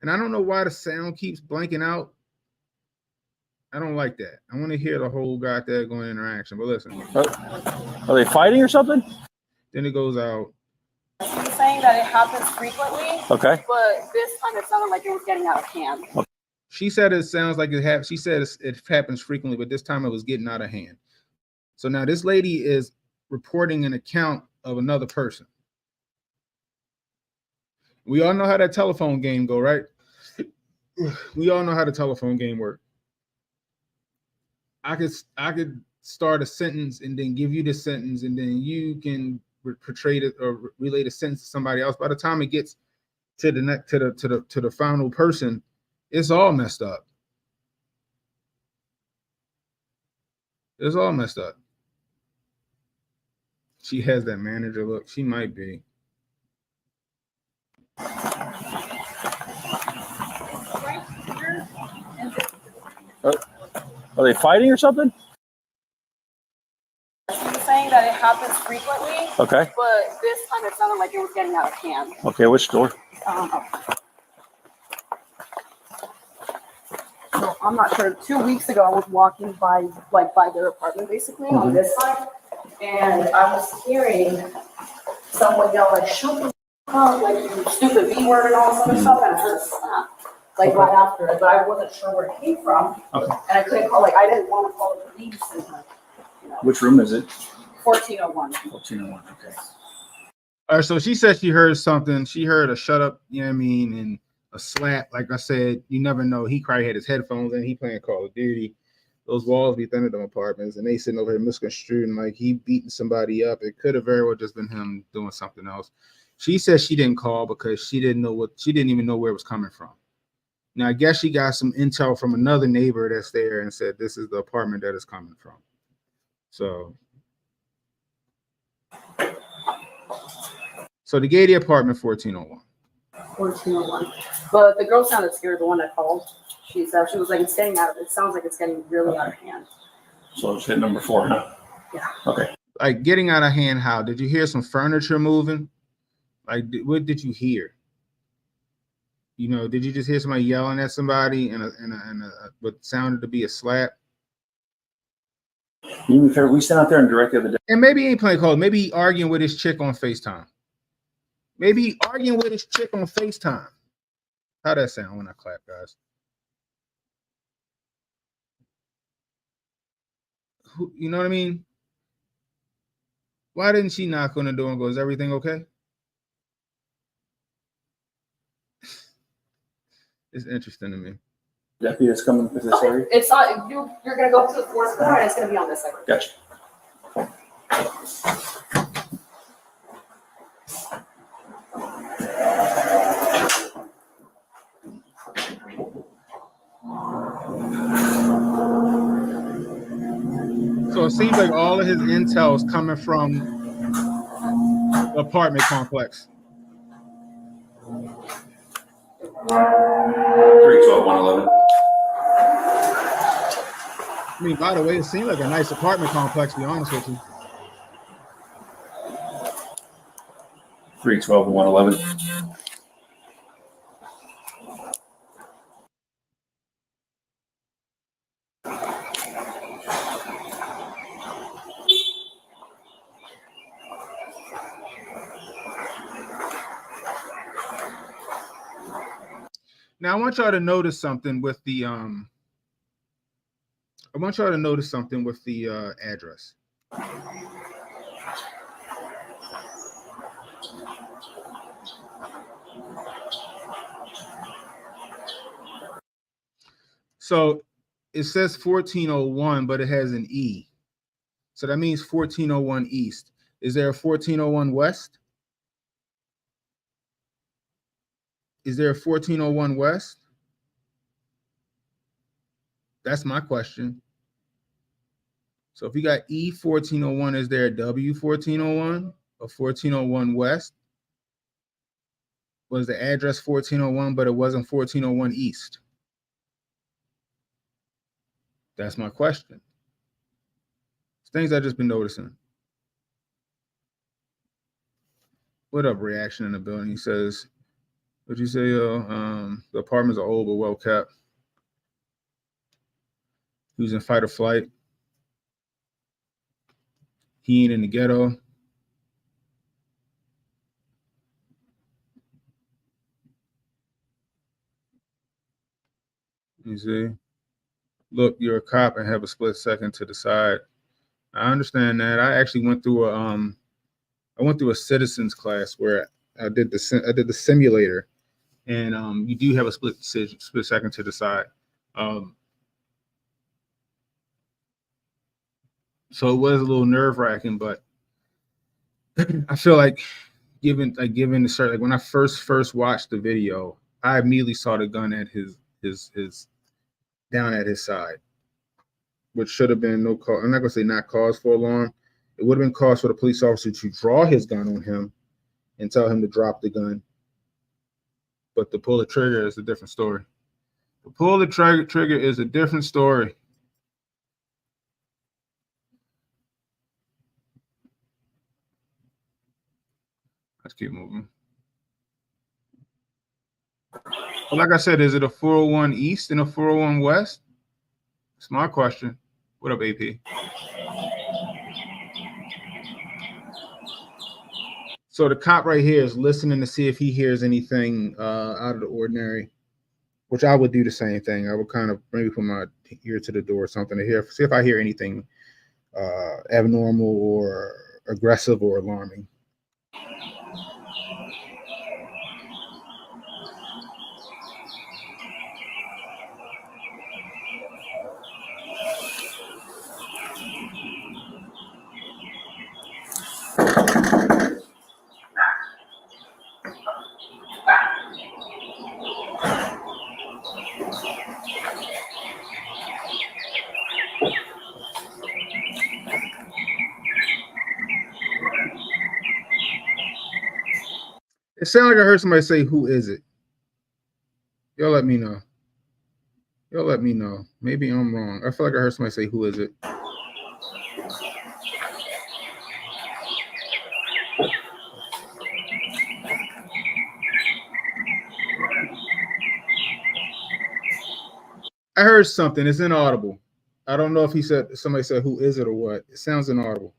And I don't know why the sound keeps blanking out. I don't like that. I want to hear the whole goddamn interaction. But listen. Are they fighting or something? Then it goes out. He's saying that it happens frequently. Okay. But this time it sounded like it was getting out of hand. Okay. She said it sounds like it happens. She said it happens frequently, but this time it was getting out of hand. So now this lady is reporting an account of another person. We all know how that telephone game go, right? We all know how the telephone game works. I could start a sentence and then give you the sentence, and then you can portray it or relate a sentence to somebody else. By the time it gets to the final person, it's all messed up. It's all messed up. She has that manager look. She might be. Are they fighting or something? He's saying that it happens frequently. Okay. But this time it sounded like it was getting out of hand. Okay, which store? So I'm not sure. 2 weeks ago, I was walking by their apartment, basically on this side, and I was hearing someone yell like "shut the f*** up," like you stupid B word and all this other stuff, and I heard a slap right after it, but I wasn't sure where it came from, and I couldn't call. I didn't want to call the police. And, Which room is it? 1401. 1401. Okay. All right. So she said she heard something. She heard a "shut up," you know what I mean, and a slap. Like I said, you never know. He probably had his headphones in. He playing Call of Duty. Those walls be thin in them apartments, and they sitting over here misconstrued and like he beating somebody up. It could have very well just been him doing something else. She said she didn't call because she didn't even know where it was coming from. Now I guess she got some intel from another neighbor that's there and said this is the apartment that it's coming from. So the Gady apartment, 1401. 1401. But the girl sounded scared, the one that called. She said, she was like, it's getting out of it. It sounds like it's getting really out of hand. So it's hit number 4, huh? Yeah. Okay. Like getting out of hand, how? Did you hear some furniture moving? Like, what did you hear? You know, did you just hear somebody yelling at somebody and what sounded to be a slap? We sat out there and directed the day. And maybe he ain't playing cold. Maybe he arguing with his chick on FaceTime. How that sound when I clap, guys? You know what I mean? Why didn't she knock on the door and go, is everything okay? It's interesting to me. Deputy that's coming with this area? It's not, you're going to go to the fourth floor and it's going to be on this side. Gotcha. So it seems like all of his intel is coming from the apartment complex. 312-111. I mean, by the way, it seemed like a nice apartment complex, to be honest with you. 312-111. Now I want y'all to notice something with the address. So it says 1401, but it has an E. So that means 1401 East. Is there a 1401 West? Is there a 1401 West? That's my question. So if you got E 1401, is there a W 1401? A 1401 West? Was the address 1401, but it wasn't 1401 East? That's my question. It's things I've just been noticing. What up, reaction in the building? He says, what'd you say, the apartments are old but well kept. He was in fight or flight. He ain't in the ghetto. You see? Look, you're a cop and have a split second to decide. I understand that. I actually went through a citizens class where I did the simulator, and you do have a split second to decide. So it was a little nerve-wracking, but I feel like given the start, like when I first watched the video, I immediately saw the gun at his down at his side, which should have been no cause. I'm not gonna say not cause for alarm. It would have been cause for the police officer to draw his gun on him and tell him to drop the gun. But to pull the trigger is a different story. To pull the trigger is a different story. Let's keep moving. Well, like I said, is it a 401 East and a 401 West? It's my question. What up, AP? So the cop right here is listening to see if he hears anything out of the ordinary, which I would do the same thing. I would kind of maybe put my ear to the door or something to hear, see if I hear anything abnormal or aggressive or alarming. It sounded like I heard somebody say, "Who is it?" Y'all let me know. Y'all let me know. Maybe I'm wrong. I feel like I heard somebody say, "Who is it?" I heard something. It's inaudible. I don't know if somebody said, "Who is it?" or what. It sounds inaudible.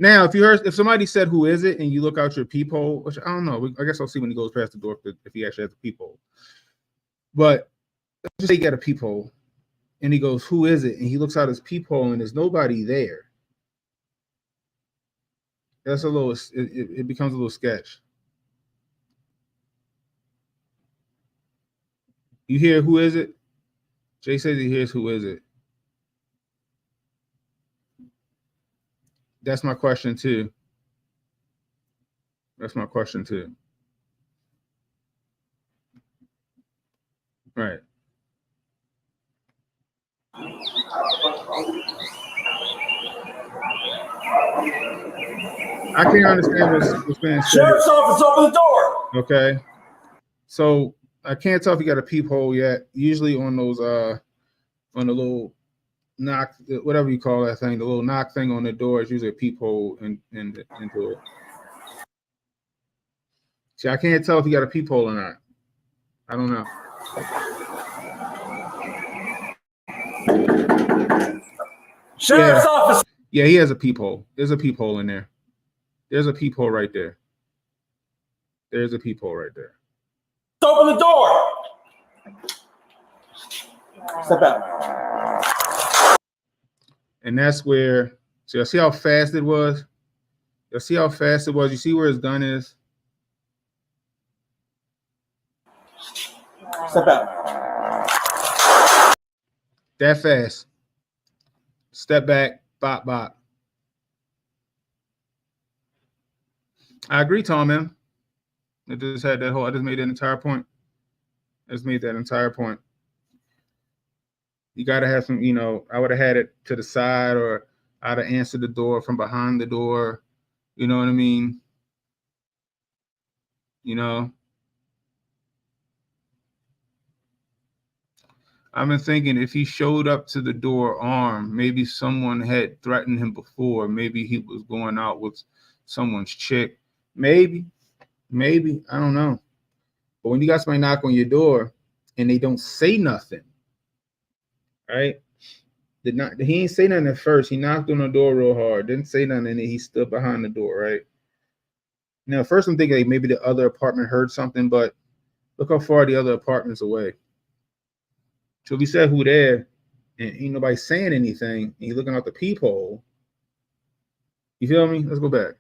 Now, if somebody said, "Who is it?" and you look out your peephole, which I don't know, I guess I'll see when he goes past the door if he actually has a peephole. But let's just say he got a peephole, and he goes, "Who is it?" and he looks out his peephole, and there's nobody there. That's a little. It becomes a little sketch. You hear "Who is it?" Jay says he hears "Who is it?" That's my question too. That's my question too. Right. I can't understand what's being said. Sheriff's office, open the door. Okay. So I can't tell if you got a peephole yet. Usually on those on the little knock, whatever you call that thing, the little knock thing on the door is usually a peephole into it. See, I can't tell if you got a peephole or not. I don't know. Sheriff's office. Yeah, he has a peephole. There's a peephole in there. There's a peephole right there. There's a peephole right there. Open the door. Step out. And that's where, see how fast it was? You see how fast it was? You see where his gun is? Step out. That fast. Step back. Bop, bop. I agree, Tom, man. I just had that whole, I just made that entire point. You got to have some, I would have had it to the side, or I'd have answered the door from behind the door. You know what I mean? I've been thinking if he showed up to the door armed, maybe someone had threatened him before. Maybe he was going out with someone's chick. Maybe, I don't know. But when you got somebody knock on your door and they don't say nothing, right? He ain't say nothing at first. He knocked on the door real hard, didn't say nothing, and then he stood behind the door, right? Now, first I'm thinking like maybe the other apartment heard something, but look how far the other apartment's away. So if he said who there, and ain't nobody saying anything, and he's looking out the peephole, you feel me? Let's go back.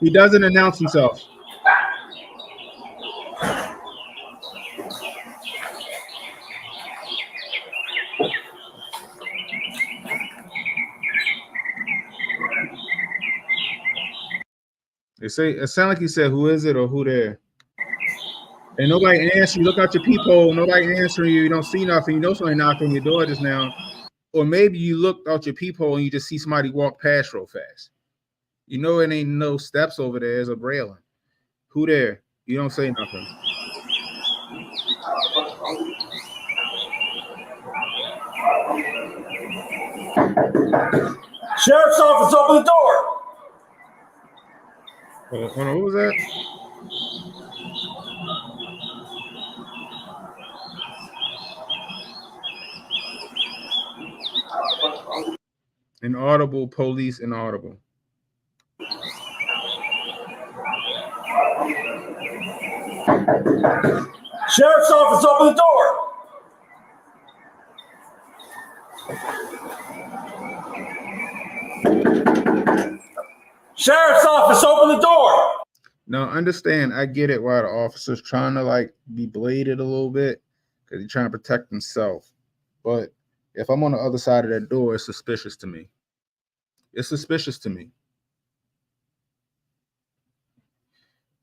He doesn't announce himself. It sounds like he said, "Who is it?" or "Who there?" And nobody answers. You look out your peephole, nobody answering you. You don't see nothing. You know somebody knocked on your door just now, or maybe you looked out your peephole and you just see somebody walk past real fast. You know it ain't no steps over there. There's a railing. Who there? You don't say nothing. Sheriff's office, open the door. Hold on, what was that? Inaudible, police, inaudible. Sheriff's office, open the door. Sheriff's office, open the door. Now, understand, I get it why the officer's trying to like be bladed a little bit because he's trying to protect himself. But if I'm on the other side of that door, it's suspicious to me. It's suspicious to me.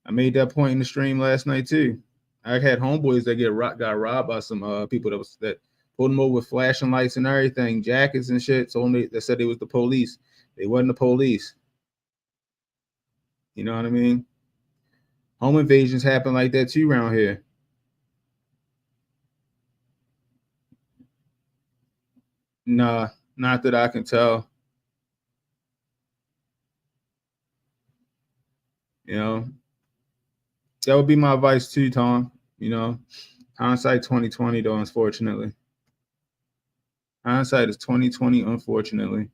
I made that point in the stream last night too. I had homeboys that got robbed by some people that pulled them over with flashing lights and everything, jackets and shit. Told me they said they was the police. They wasn't the police. You know what I mean? Home invasions happen like that too around here. Nah, not that I can tell. You know, that would be my advice too, Tom. You know, hindsight 2020 though, unfortunately. Hindsight is 2020, unfortunately.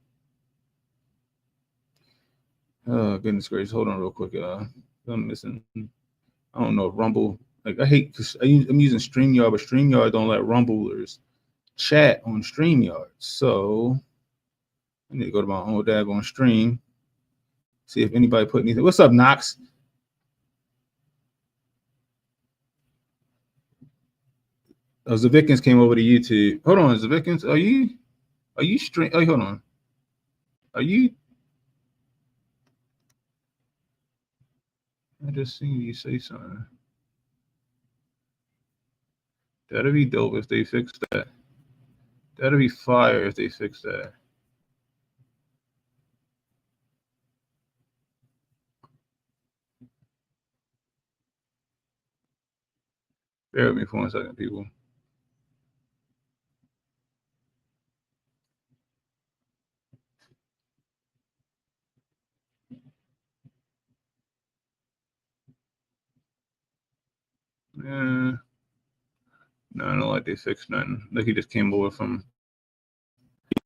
Oh goodness gracious! Hold on real quick. I'm missing. I don't know, Rumble. Like I hate because I'm using StreamYard, but StreamYard don't let Rumblers chat on StreamYard. So I need to go to my own daggone stream. See if anybody put anything. What's up, Knox? Zavikins came over to YouTube. Hold on, Zavikins. Are you stream? Oh, hold on. Are you? I just seen you say something. That'd be dope if they fix that. That'd be fire if they fix that. Bear with me for 1 second, people. No, I don't like they fixed nothing. Like he just came over from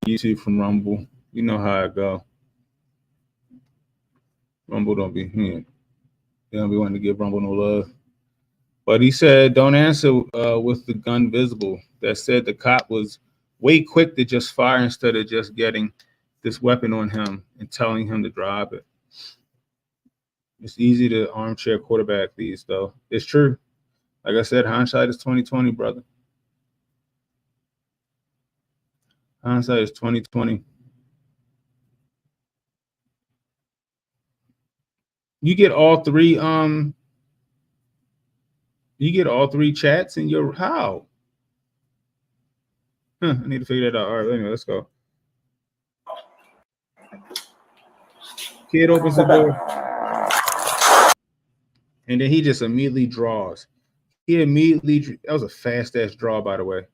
YouTube from Rumble. You know how it go. Rumble don't be here. They don't be wanting to give Rumble no love. But he said, don't answer with the gun visible. That said, the cop was way quick to just fire instead of just getting this weapon on him and telling him to drop it. It's easy to armchair quarterback these, though. It's true. Like I said, hindsight is 20/20, brother. Hindsight is 20/20. You get all three. You get all three chats in your how? I need to figure that out. All right, anyway, let's go. Kid opens the door, and then he just immediately draws. That was a fast ass draw, by the way.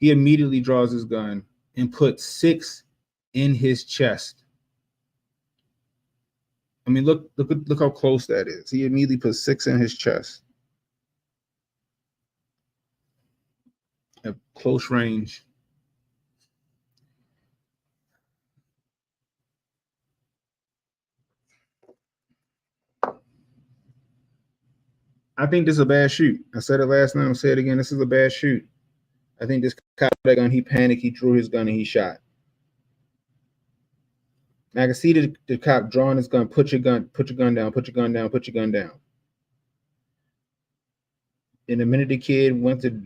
He immediately draws his gun and puts 6 in his chest. I mean, look how close that is. He immediately puts 6 in his chest at close range. I think this is a bad shoot. I said it last night. I'll say it again. This is a bad shoot. I think this cop that gun, he panicked, he drew his gun, and he shot. Now I can see the cop drawing his gun, put your gun down, put your gun down, put your gun down. In a minute, the kid went to,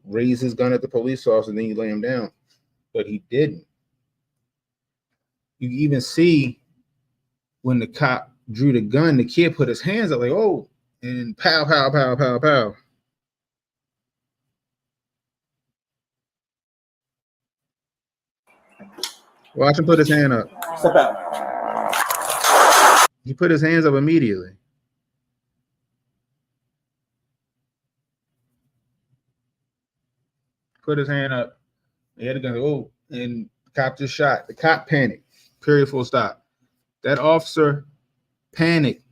raise his gun at the police officer, and then you lay him down. But he didn't. You even see when the cop drew the gun, the kid put his hands up like, oh, and pow, pow, pow, pow, pow. Watch him put his hand up. Step out. He put his hands up immediately. Put his hand up. He had a gun. Oh, and the cop just shot. The cop panicked. Period. Full stop. That officer panicked.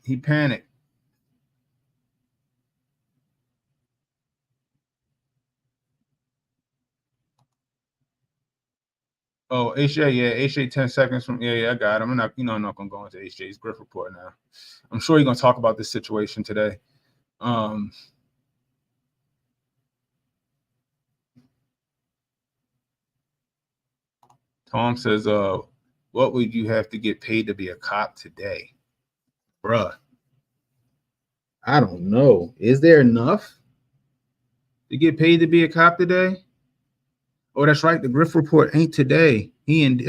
He panicked. Oh, HJ, yeah, HJ 10 seconds from, I got him. I'm not gonna go into HJ's Griff report now. I'm sure you're gonna talk about this situation today. Tom says, what would you have to get paid to be a cop today? Bruh. I don't know. Is there enough to get paid to be a cop today? Oh, that's right. The Griff report ain't today. He round the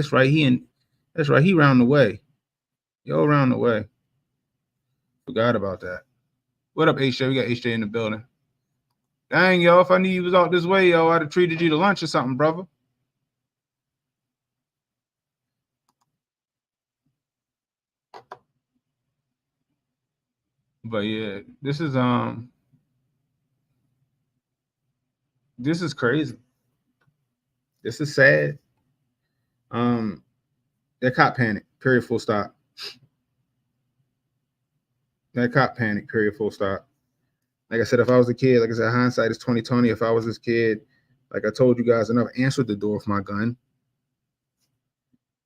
way. Yo, round the way. Forgot about that. What up, HJ? We got HJ in the building. Dang, yo, if I knew you was out this way, yo, I'd have treated you to lunch or something, brother. But yeah, this is crazy. This is sad. That cop panic, period, full stop. That cop panic, period, full stop. Like I said, if I was a kid, like I said, hindsight is 20/20. If I was this kid, like I told you guys, enough answered the door with my gun.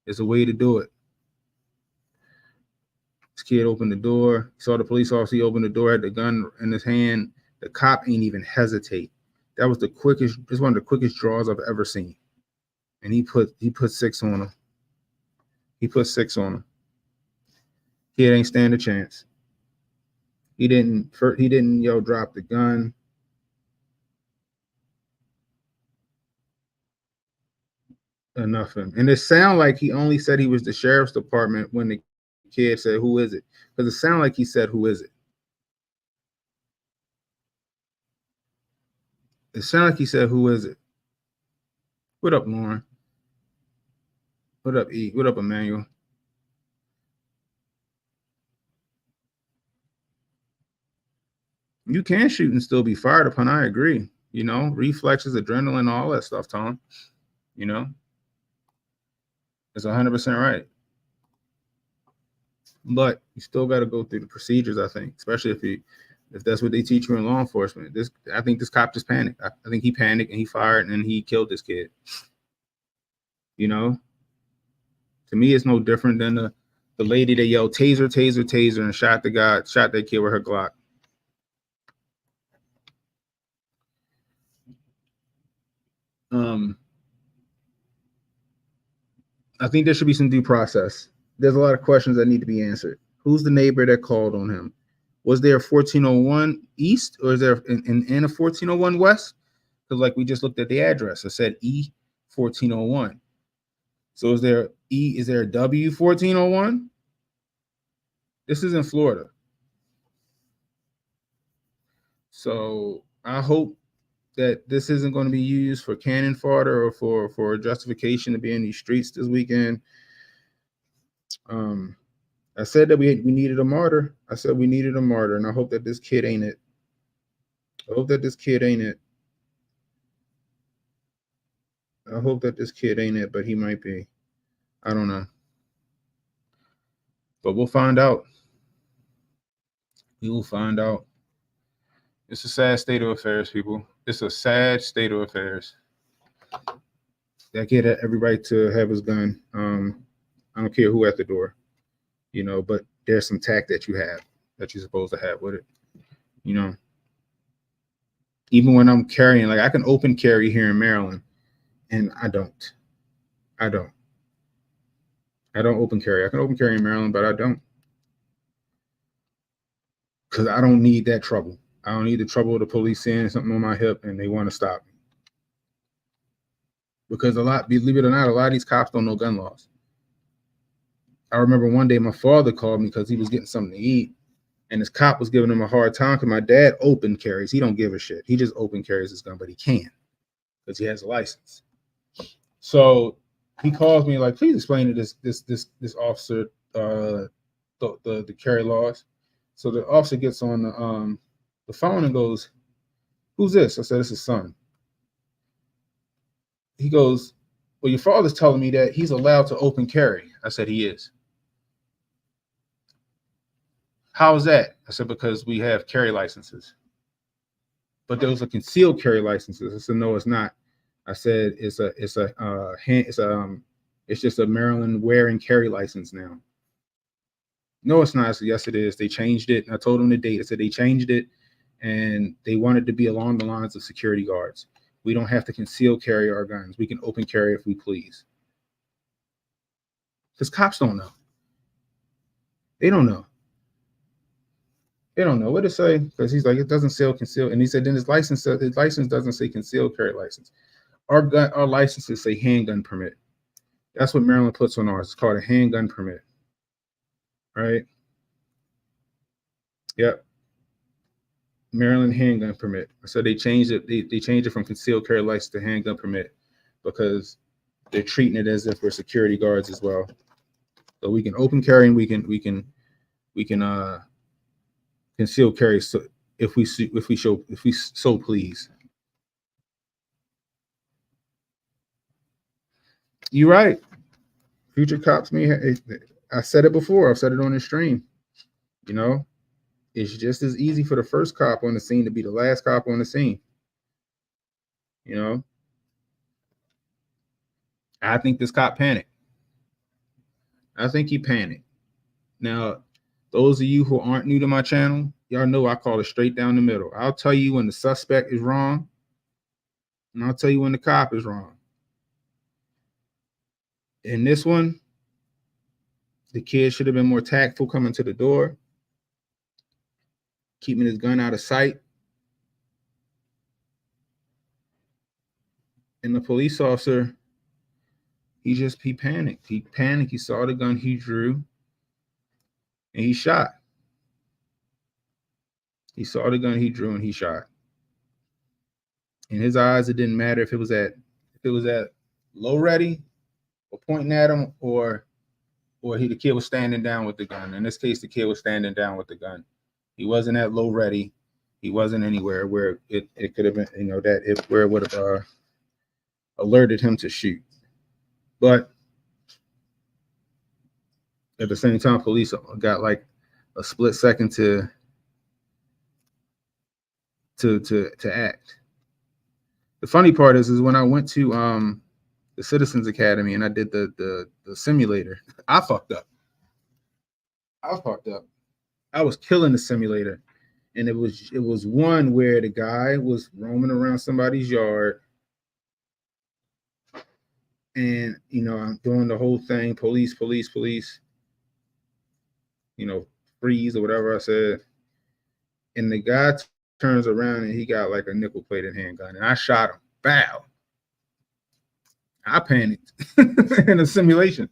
There's a way to do it. This kid opened the door, saw the police officer, he opened the door, had the gun in his hand. The cop ain't even hesitate. That was it's one of the quickest draws I've ever seen. And he put 6 on him. He put 6 on him. Kid ain't stand a chance. He didn't drop the gun. Or nothing. And it sounded like he only said he was the sheriff's department when the kid said, who is it? Because it sounded like he said, who is it? It sounded like he said, who is it? What up, Lauren? What up, E? What up, Emmanuel? You can shoot and still be fired upon. I agree. Reflexes, adrenaline, all that stuff, Tom. It's 100% right. but you still got to go through the procedures, I think, especially if that's what they teach you in law enforcement. I think this cop just panicked. I think he panicked and he fired and he killed this kid. You know, to me, it's no different than the lady that yelled taser, taser, taser, and shot that kid with her Glock. I think there should be some due process. There's a lot of questions that need to be answered. Who's the neighbor that called on him? Was there a 1401 East or is there a 1401 West? Because like we just looked at the address, it said E 1401. So is there a W 1401? This is in Florida. So I hope that this isn't going to be used for cannon fodder or for justification to be in these streets this weekend. I said that we needed a martyr. I said we needed a martyr, and I hope that this kid ain't it. I hope that this kid ain't it. I hope that this kid ain't it, but he might be. I don't know. But we'll find out. We will find out. It's a sad state of affairs, people. It's a sad state of affairs. That kid had every right to have his gun. I don't care who at the door, you know, but there's some tact that you have that you're supposed to have with it, you know. Even when I'm carrying, like I can open carry here in Maryland, and I don't open carry. I can open carry in Maryland, but I don't. Because I don't need that trouble. I don't need the trouble of the police seeing something on my hip and they want to stop me. Because believe it or not, a lot of these cops don't know gun laws. I remember one day my father called me because he was getting something to eat, and this cop was giving him a hard time because my dad open carries. He don't give a shit. He just open carries his gun, but he can because he has a license. So he calls me like, please explain to this officer the carry laws. So the officer gets on the phone and goes, "Who's this?" I said, "It's his son." He goes, "Well, your father's telling me that he's allowed to open carry." I said, "He is." "How is that?" I said, "Because we have carry licenses." "But those are concealed carry licenses." I said, "No, it's not." I said, it's just a Maryland wear and carry license now." "No, it's not." I said, "Yes, it is. They changed it." And I told them the date. I said, they changed it and they wanted to be along the lines of security guards. We don't have to conceal carry our guns. We can open carry if we please. Because cops don't know. They don't know. They don't know what to say. Because he's like, it doesn't say conceal. And he said, then his license doesn't say concealed carry license. Our licenses say handgun permit. That's what Maryland puts on ours. It's called a handgun permit. Right? Yep. Maryland handgun permit. So they changed it. They changed it from concealed carry license to handgun permit because they're treating it as if we're security guards as well. So we can open carry and we can conceal carry. So if we so please. You're right. Future cops I said it before. I've said it on the stream. You know, it's just as easy for the first cop on the scene to be the last cop on the scene. You know, I think this cop panicked. I think he panicked. Now, those of you who aren't new to my channel, y'all know I call it straight down the middle. I'll tell you when the suspect is wrong, and I'll tell you when the cop is wrong. In this one, the kid should have been more tactful coming to the door, keeping his gun out of sight. And the police officer, he panicked. He panicked. He saw the gun, he drew, and he shot. He saw the gun, he drew, and he shot. In his eyes, it didn't matter if it was at low ready or pointing at him or the kid was standing down with the gun. In this case, the kid was standing down with the gun. He wasn't at low ready. He wasn't anywhere where it could have been, where it would have alerted him to shoot. But At the same time, police got like a split second to act. The funny part is when I went to the Citizens Academy and I did the simulator, I fucked up. I was killing the simulator, and it was one where the guy was roaming around somebody's yard, and I'm doing the whole thing, police, freeze or whatever I said, and the guy turns around and he got like a nickel-plated handgun, and I shot him. Bow. I panicked in the simulation.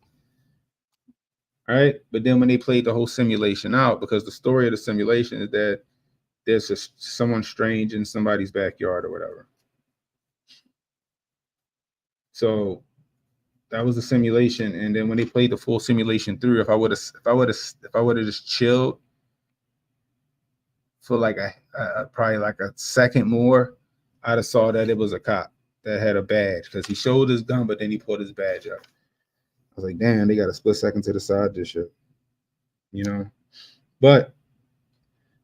All right, but then when they played the whole simulation out, because the story of the simulation is that there's just someone strange in somebody's backyard or whatever. So that was the simulation, and then when they played the full simulation through, if I would have just chilled for like probably like a second more, I'd have saw that it was a cop that had a badge, because he showed his gun, but then he put his badge up. I was like, damn, they got a split second to the side this shit, But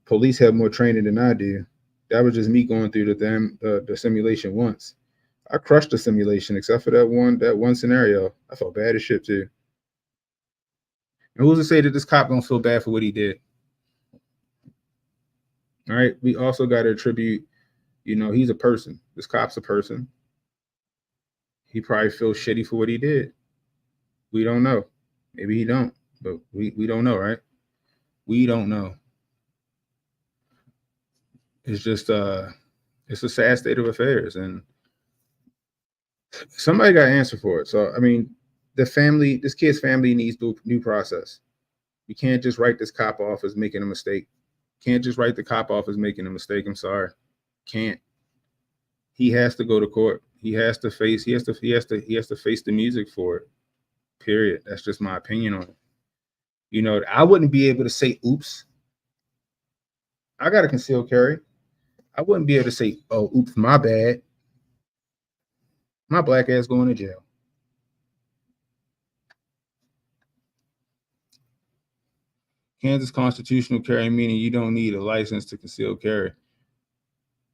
police have more training than I do. That was just me going through the simulation once. I crushed the simulation except for that one scenario. I felt bad as shit too. And who's to say that this cop don't feel bad for what he did? All right. We also got to attribute, he's a person. This cop's a person. He probably feels shitty for what he did. We don't know. Maybe he don't, but we don't know, right? We don't know. It's just it's a sad state of affairs, and somebody got to answer for it. So I mean, this kid's family needs due process. You can't just write this cop off as making a mistake. Can't just write the cop off as making a mistake. I'm sorry. Can't. He has to go to court. He has to face the music for it. Period. That's just my opinion on it. I wouldn't be able to say, oops, I got a concealed carry. I wouldn't be able to say, oh, oops, my bad. My black ass going to jail. Kansas constitutional carry, meaning you don't need a license to conceal carry.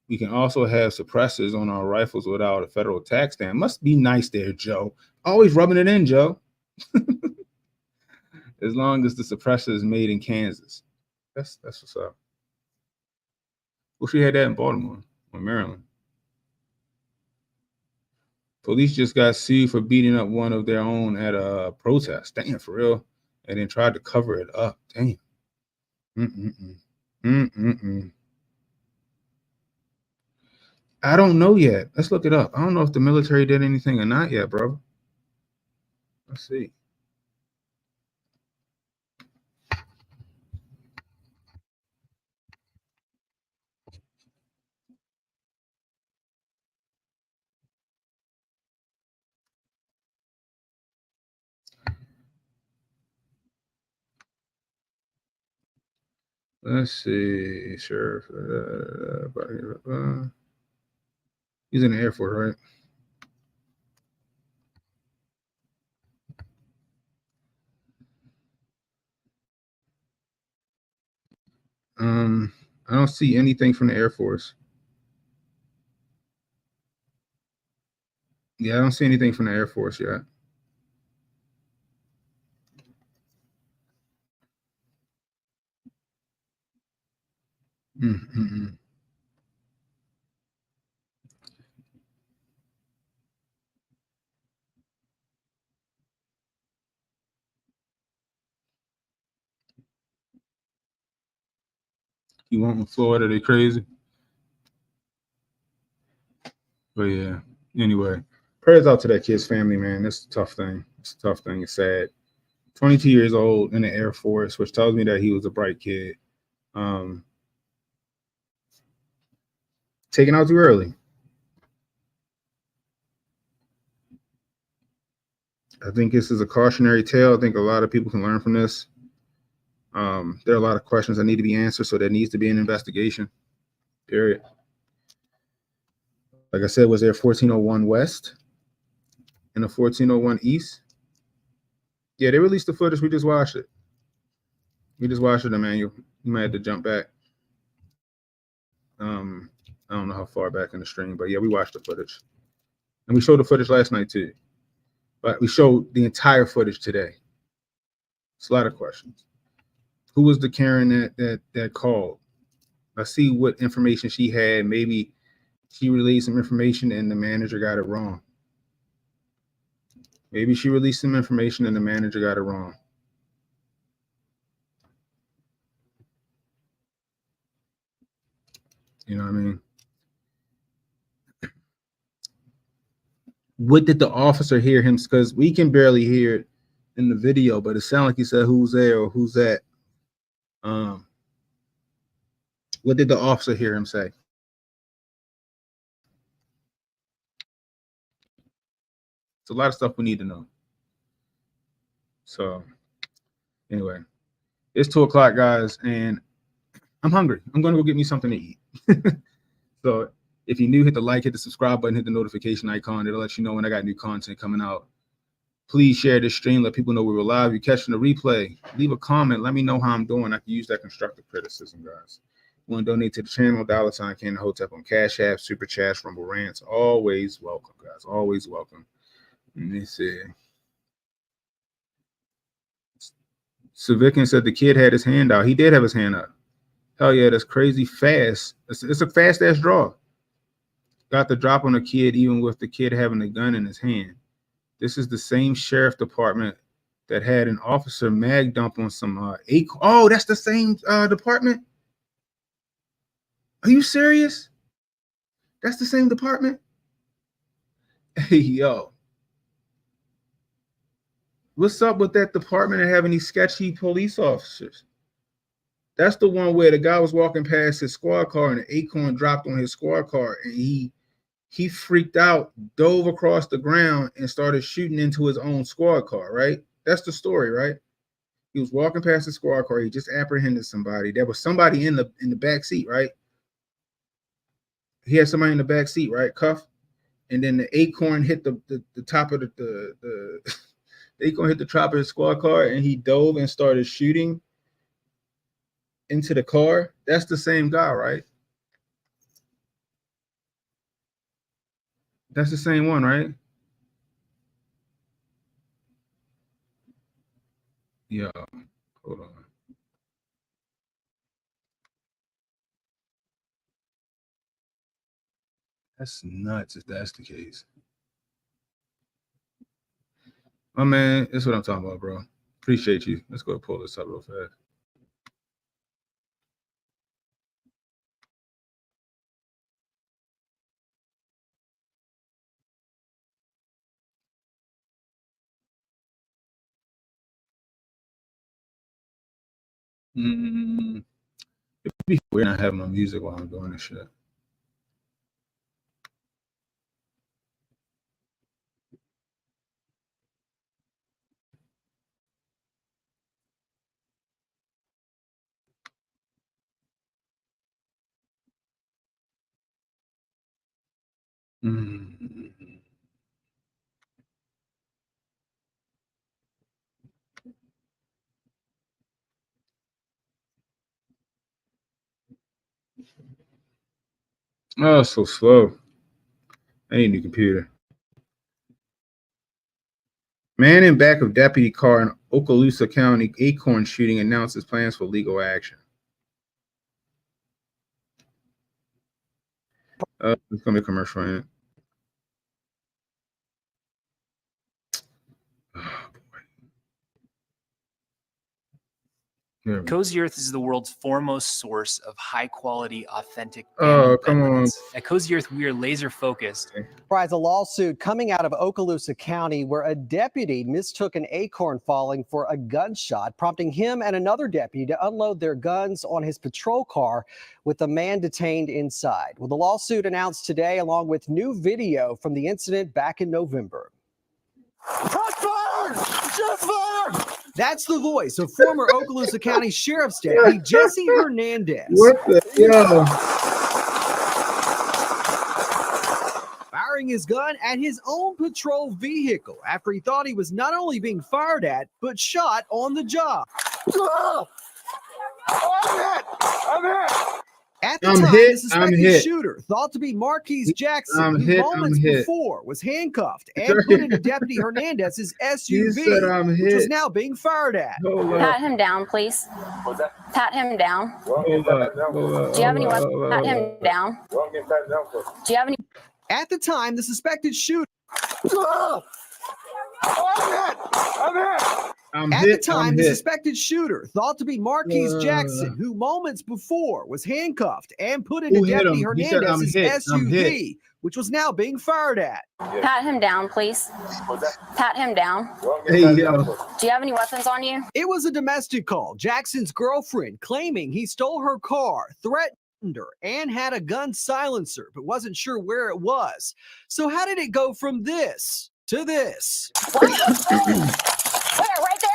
We can also have suppressors on our rifles without a federal tax stamp. Must be nice there, Joe. Always rubbing it in, Joe. As long as the suppressor is made in Kansas. That's what's up. Wish we had that in Baltimore or Maryland. Police just got sued for beating up one of their own at a protest. Damn, for real. And then tried to cover it up. Damn. I don't know yet. Let's look it up. I don't know if the military did anything or not yet, bro. Let's see. Let's see, Sheriff. He's in the Air Force, right? I don't see anything from the Air Force. Yeah, I don't see anything from the Air Force yet. You want in Florida, they crazy. But yeah, anyway, prayers out to that kid's family, man. That's a tough thing. It's a tough thing. It's sad. 22 years old in the Air Force, which tells me that he was a bright kid. Taken out too early. I think this is a cautionary tale. I think a lot of people can learn from this. There are a lot of questions that need to be answered, so there needs to be an investigation. Period. Like I said, was there 1401 West and a 1401 East? Yeah, they released the footage. We just watched it. We just watched it, Emmanuel. You might have to jump back. I don't know how far back in the stream, but yeah, we watched the footage. And we showed the footage last night too. But we showed the entire footage today. It's a lot of questions. Who was the Karen that called? Let's see what information she had. Maybe she released some information and the manager got it wrong. Maybe she released some information and the manager got it wrong. You know what I mean? What did the officer hear him? Because we can barely hear it in the video, but it sounded like he said, "Who's there?" or "Who's that?" What did the officer hear him say? It's a lot of stuff we need to know. So anyway, it's 2:00, guys, and I'm hungry. I'm going to go get me something to eat. So if you're new, hit the like, hit the subscribe button, hit the notification icon. It'll let you know when I got new content coming out. Please share this stream. Let people know we were live. You're catching the replay. Leave a comment. Let me know how I'm doing. I can use that constructive criticism, guys. You want to donate to the channel, $ Ken Hotep on Cash App, Super Chats, Rumble Rants. Always welcome, guys. Always welcome. Let me see. Savikin said the kid had his hand out. He did have his hand up. Hell yeah, that's crazy fast. It's a fast-ass draw. Got the drop on the kid even with the kid having a gun in his hand. This is the same sheriff department that had an officer mag dump on some Oh, that's the same department? Are you serious? That's the same department? Hey, yo. What's up with that department and having these sketchy police officers? That's the one where the guy was walking past his squad car and an acorn dropped on his squad car and he freaked out, dove across the ground and started shooting into his own squad car, right? That's the story, right? He was walking past the squad car. He just apprehended somebody. There was somebody in the back seat, right? He had somebody in the back seat, right? Cuff. And then the acorn hit the top of the acorn hit the top of his squad car and he dove and started shooting into the car. That's the same guy, right? That's the same one, right? Yeah. Hold on. That's nuts if that's the case. My man, that's what I'm talking about, bro. Appreciate you. Let's go pull this up real fast. It'd be weird not having my music while I'm doing this shit. Oh, so slow. I need a new computer. Man in back of deputy car in Okaloosa County Acorn shooting announces plans for legal action. It's gonna be a commercial, ain't it? Cozy Earth is the world's foremost source of high-quality, authentic family benefits. At Cozy Earth, we are laser-focused. Prize a lawsuit coming out of Okaloosa County where a deputy mistook an acorn falling for a gunshot, prompting him and another deputy to unload their guns on his patrol car with a man detained inside. Well, the lawsuit announced today along with new video from the incident back in November. Shots fired! Shots fired! That's the voice of former Okaloosa County Sheriff's Deputy Jesse Hernandez. What the hell? Firing his gun at his own patrol vehicle after he thought he was not only being fired at, but shot on the job. At the I'm time, hit, the suspected I'm hit. shooter, thought to be Marquise Jackson, I'm who hit, moments I'm hit. before was handcuffed and put into Deputy Hernandez's He said I'm SUV, which was hit. now being fired at. Hold up. Pat him down, please. Pat him down. Hold up. Hold up. Do you have any hold up, weapons? hold Pat up, him hold up. down. Do you have any? At the time, the suspected shooter. I'm At hit, the time, I'm the hit. suspected shooter, thought to be Marquise Jackson, who moments before was handcuffed and put into Who hit Deputy him? He said, "I'm Hernandez's hit, I'm hit." SUV, which was now being fired at. Pat him down, please. Pat him down. Hey, yo. Do you have any weapons on you? It was a domestic call. Jackson's girlfriend claiming he stole her car, threatened her, and had a gun silencer, but wasn't sure where it was. So how did it go from this to this? Where? Right there?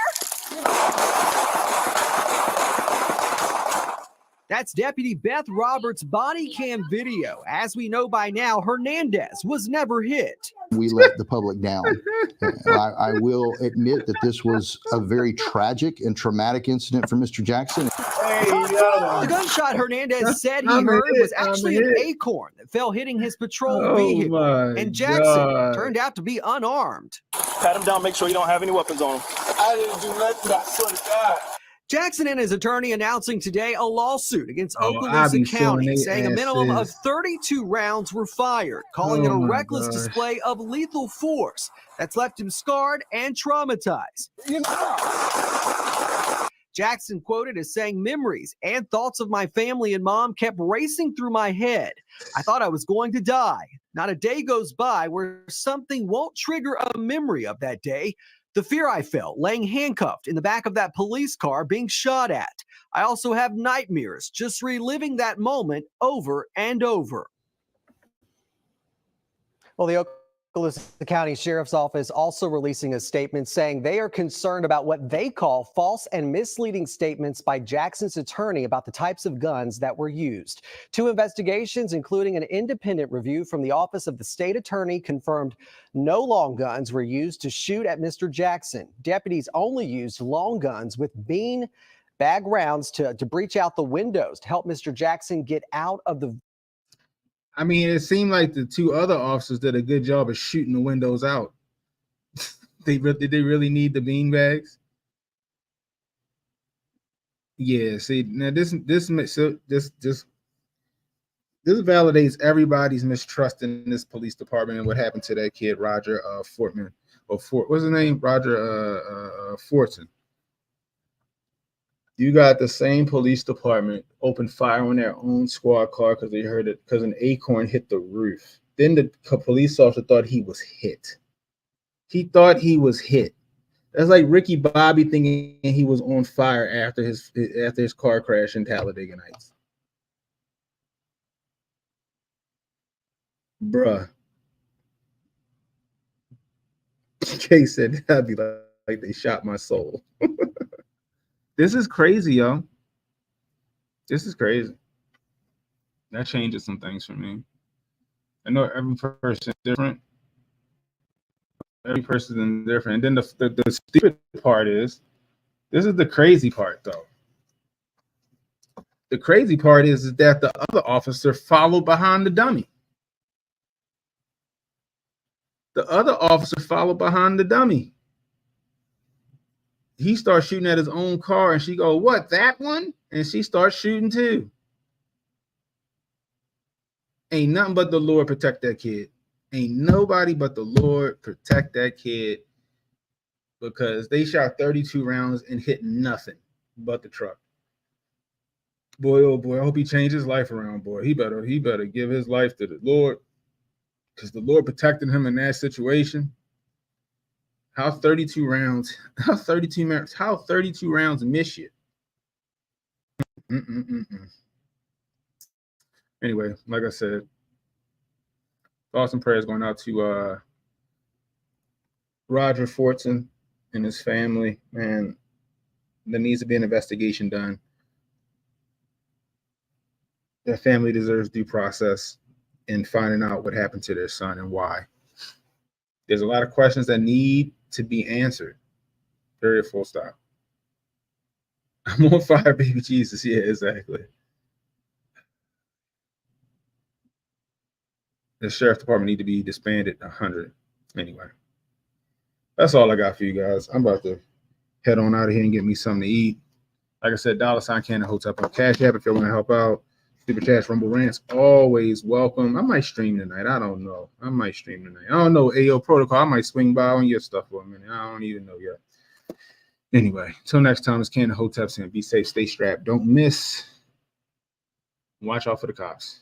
That's Deputy Beth Roberts' body cam video. As we know by now, Hernandez was never hit. We let the public down. I will admit that this was a very tragic and traumatic incident for Mr. Jackson. The gunshot Hernandez said he heard was actually an acorn that fell hitting his patrol vehicle. And Jackson turned out to be unarmed. Pat him down, make sure you don't have any weapons on him. I didn't do nothing, I swear to God. Jackson and his attorney announcing today a lawsuit against Okaloosa County, saying a minimum of 32 rounds were fired, calling it a reckless display of lethal force that's left him scarred and traumatized. Jackson quoted as saying, "Memories and thoughts of my family and mom kept racing through my head. I thought I was going to die. Not a day goes by where something won't trigger a memory of that day. The fear I felt laying handcuffed in the back of that police car being shot at. I also have nightmares just reliving that moment over and over." Well, the Okaloosa County Sheriff's Office also releasing a statement saying they are concerned about what they call false and misleading statements by Jackson's attorney about the types of guns that were used. 2 investigations, including an independent review from the Office of the State Attorney, confirmed no long guns were used to shoot at Mr. Jackson. Deputies only used long guns with bean bag rounds to breach out the windows to help Mr. Jackson get out of the. I mean, it seemed like the 2 other officers did a good job of shooting the windows out. Did they really need the beanbags? Yeah. See, now this validates everybody's mistrust in this police department and what happened to that kid Roger Fortman what's his name? Roger Fortson. You got the same police department open fire on their own squad car because they heard it because an acorn hit the roof. Then the police officer thought he was hit. He thought he was hit. That's like Ricky Bobby thinking he was on fire after his car crash in Talladega Nights. Bruh. Kay said that'd be like they shot my soul. This is crazy, yo. This is crazy. That changes some things for me. I know every person is different. Every person is different. And then the stupid part is, this is the crazy part, though. The crazy part is that the other officer followed behind the dummy. The other officer followed behind the dummy. He starts shooting at his own car, and she go, "What, that one?" And she starts shooting too. Ain't nothing but the Lord protect that kid. Ain't nobody but the Lord protect that kid, because they shot 32 rounds and hit nothing but the truck. Boy, oh boy, I hope he changed his life around, boy. He better give his life to the Lord, because the Lord protected him in that situation. How 32 rounds miss you? Anyway, like I said, thoughts and prayers going out to Roger Fortson and his family. Man, there needs to be an investigation done. Their family deserves due process in finding out what happened to their son and why. There's a lot of questions that need to be answered. Period, full stop. I'm on fire, baby Jesus. Yeah, exactly. The sheriff department need to be disbanded 100. Anyway, that's all I got for you guys. I'm about to head on out of here and get me something to eat. Like I said, $, Cannon Hotep on Cash App if you want to help out. Super Chats, Rumble Rants, always welcome. I might stream tonight. I don't know. I might stream tonight. I don't know. AO Protocol. I might swing by on your stuff for a minute. I don't even know yet. Anyway, until next time, it's Cannon Hotep saying be safe, stay strapped, don't miss. Watch out for the cops.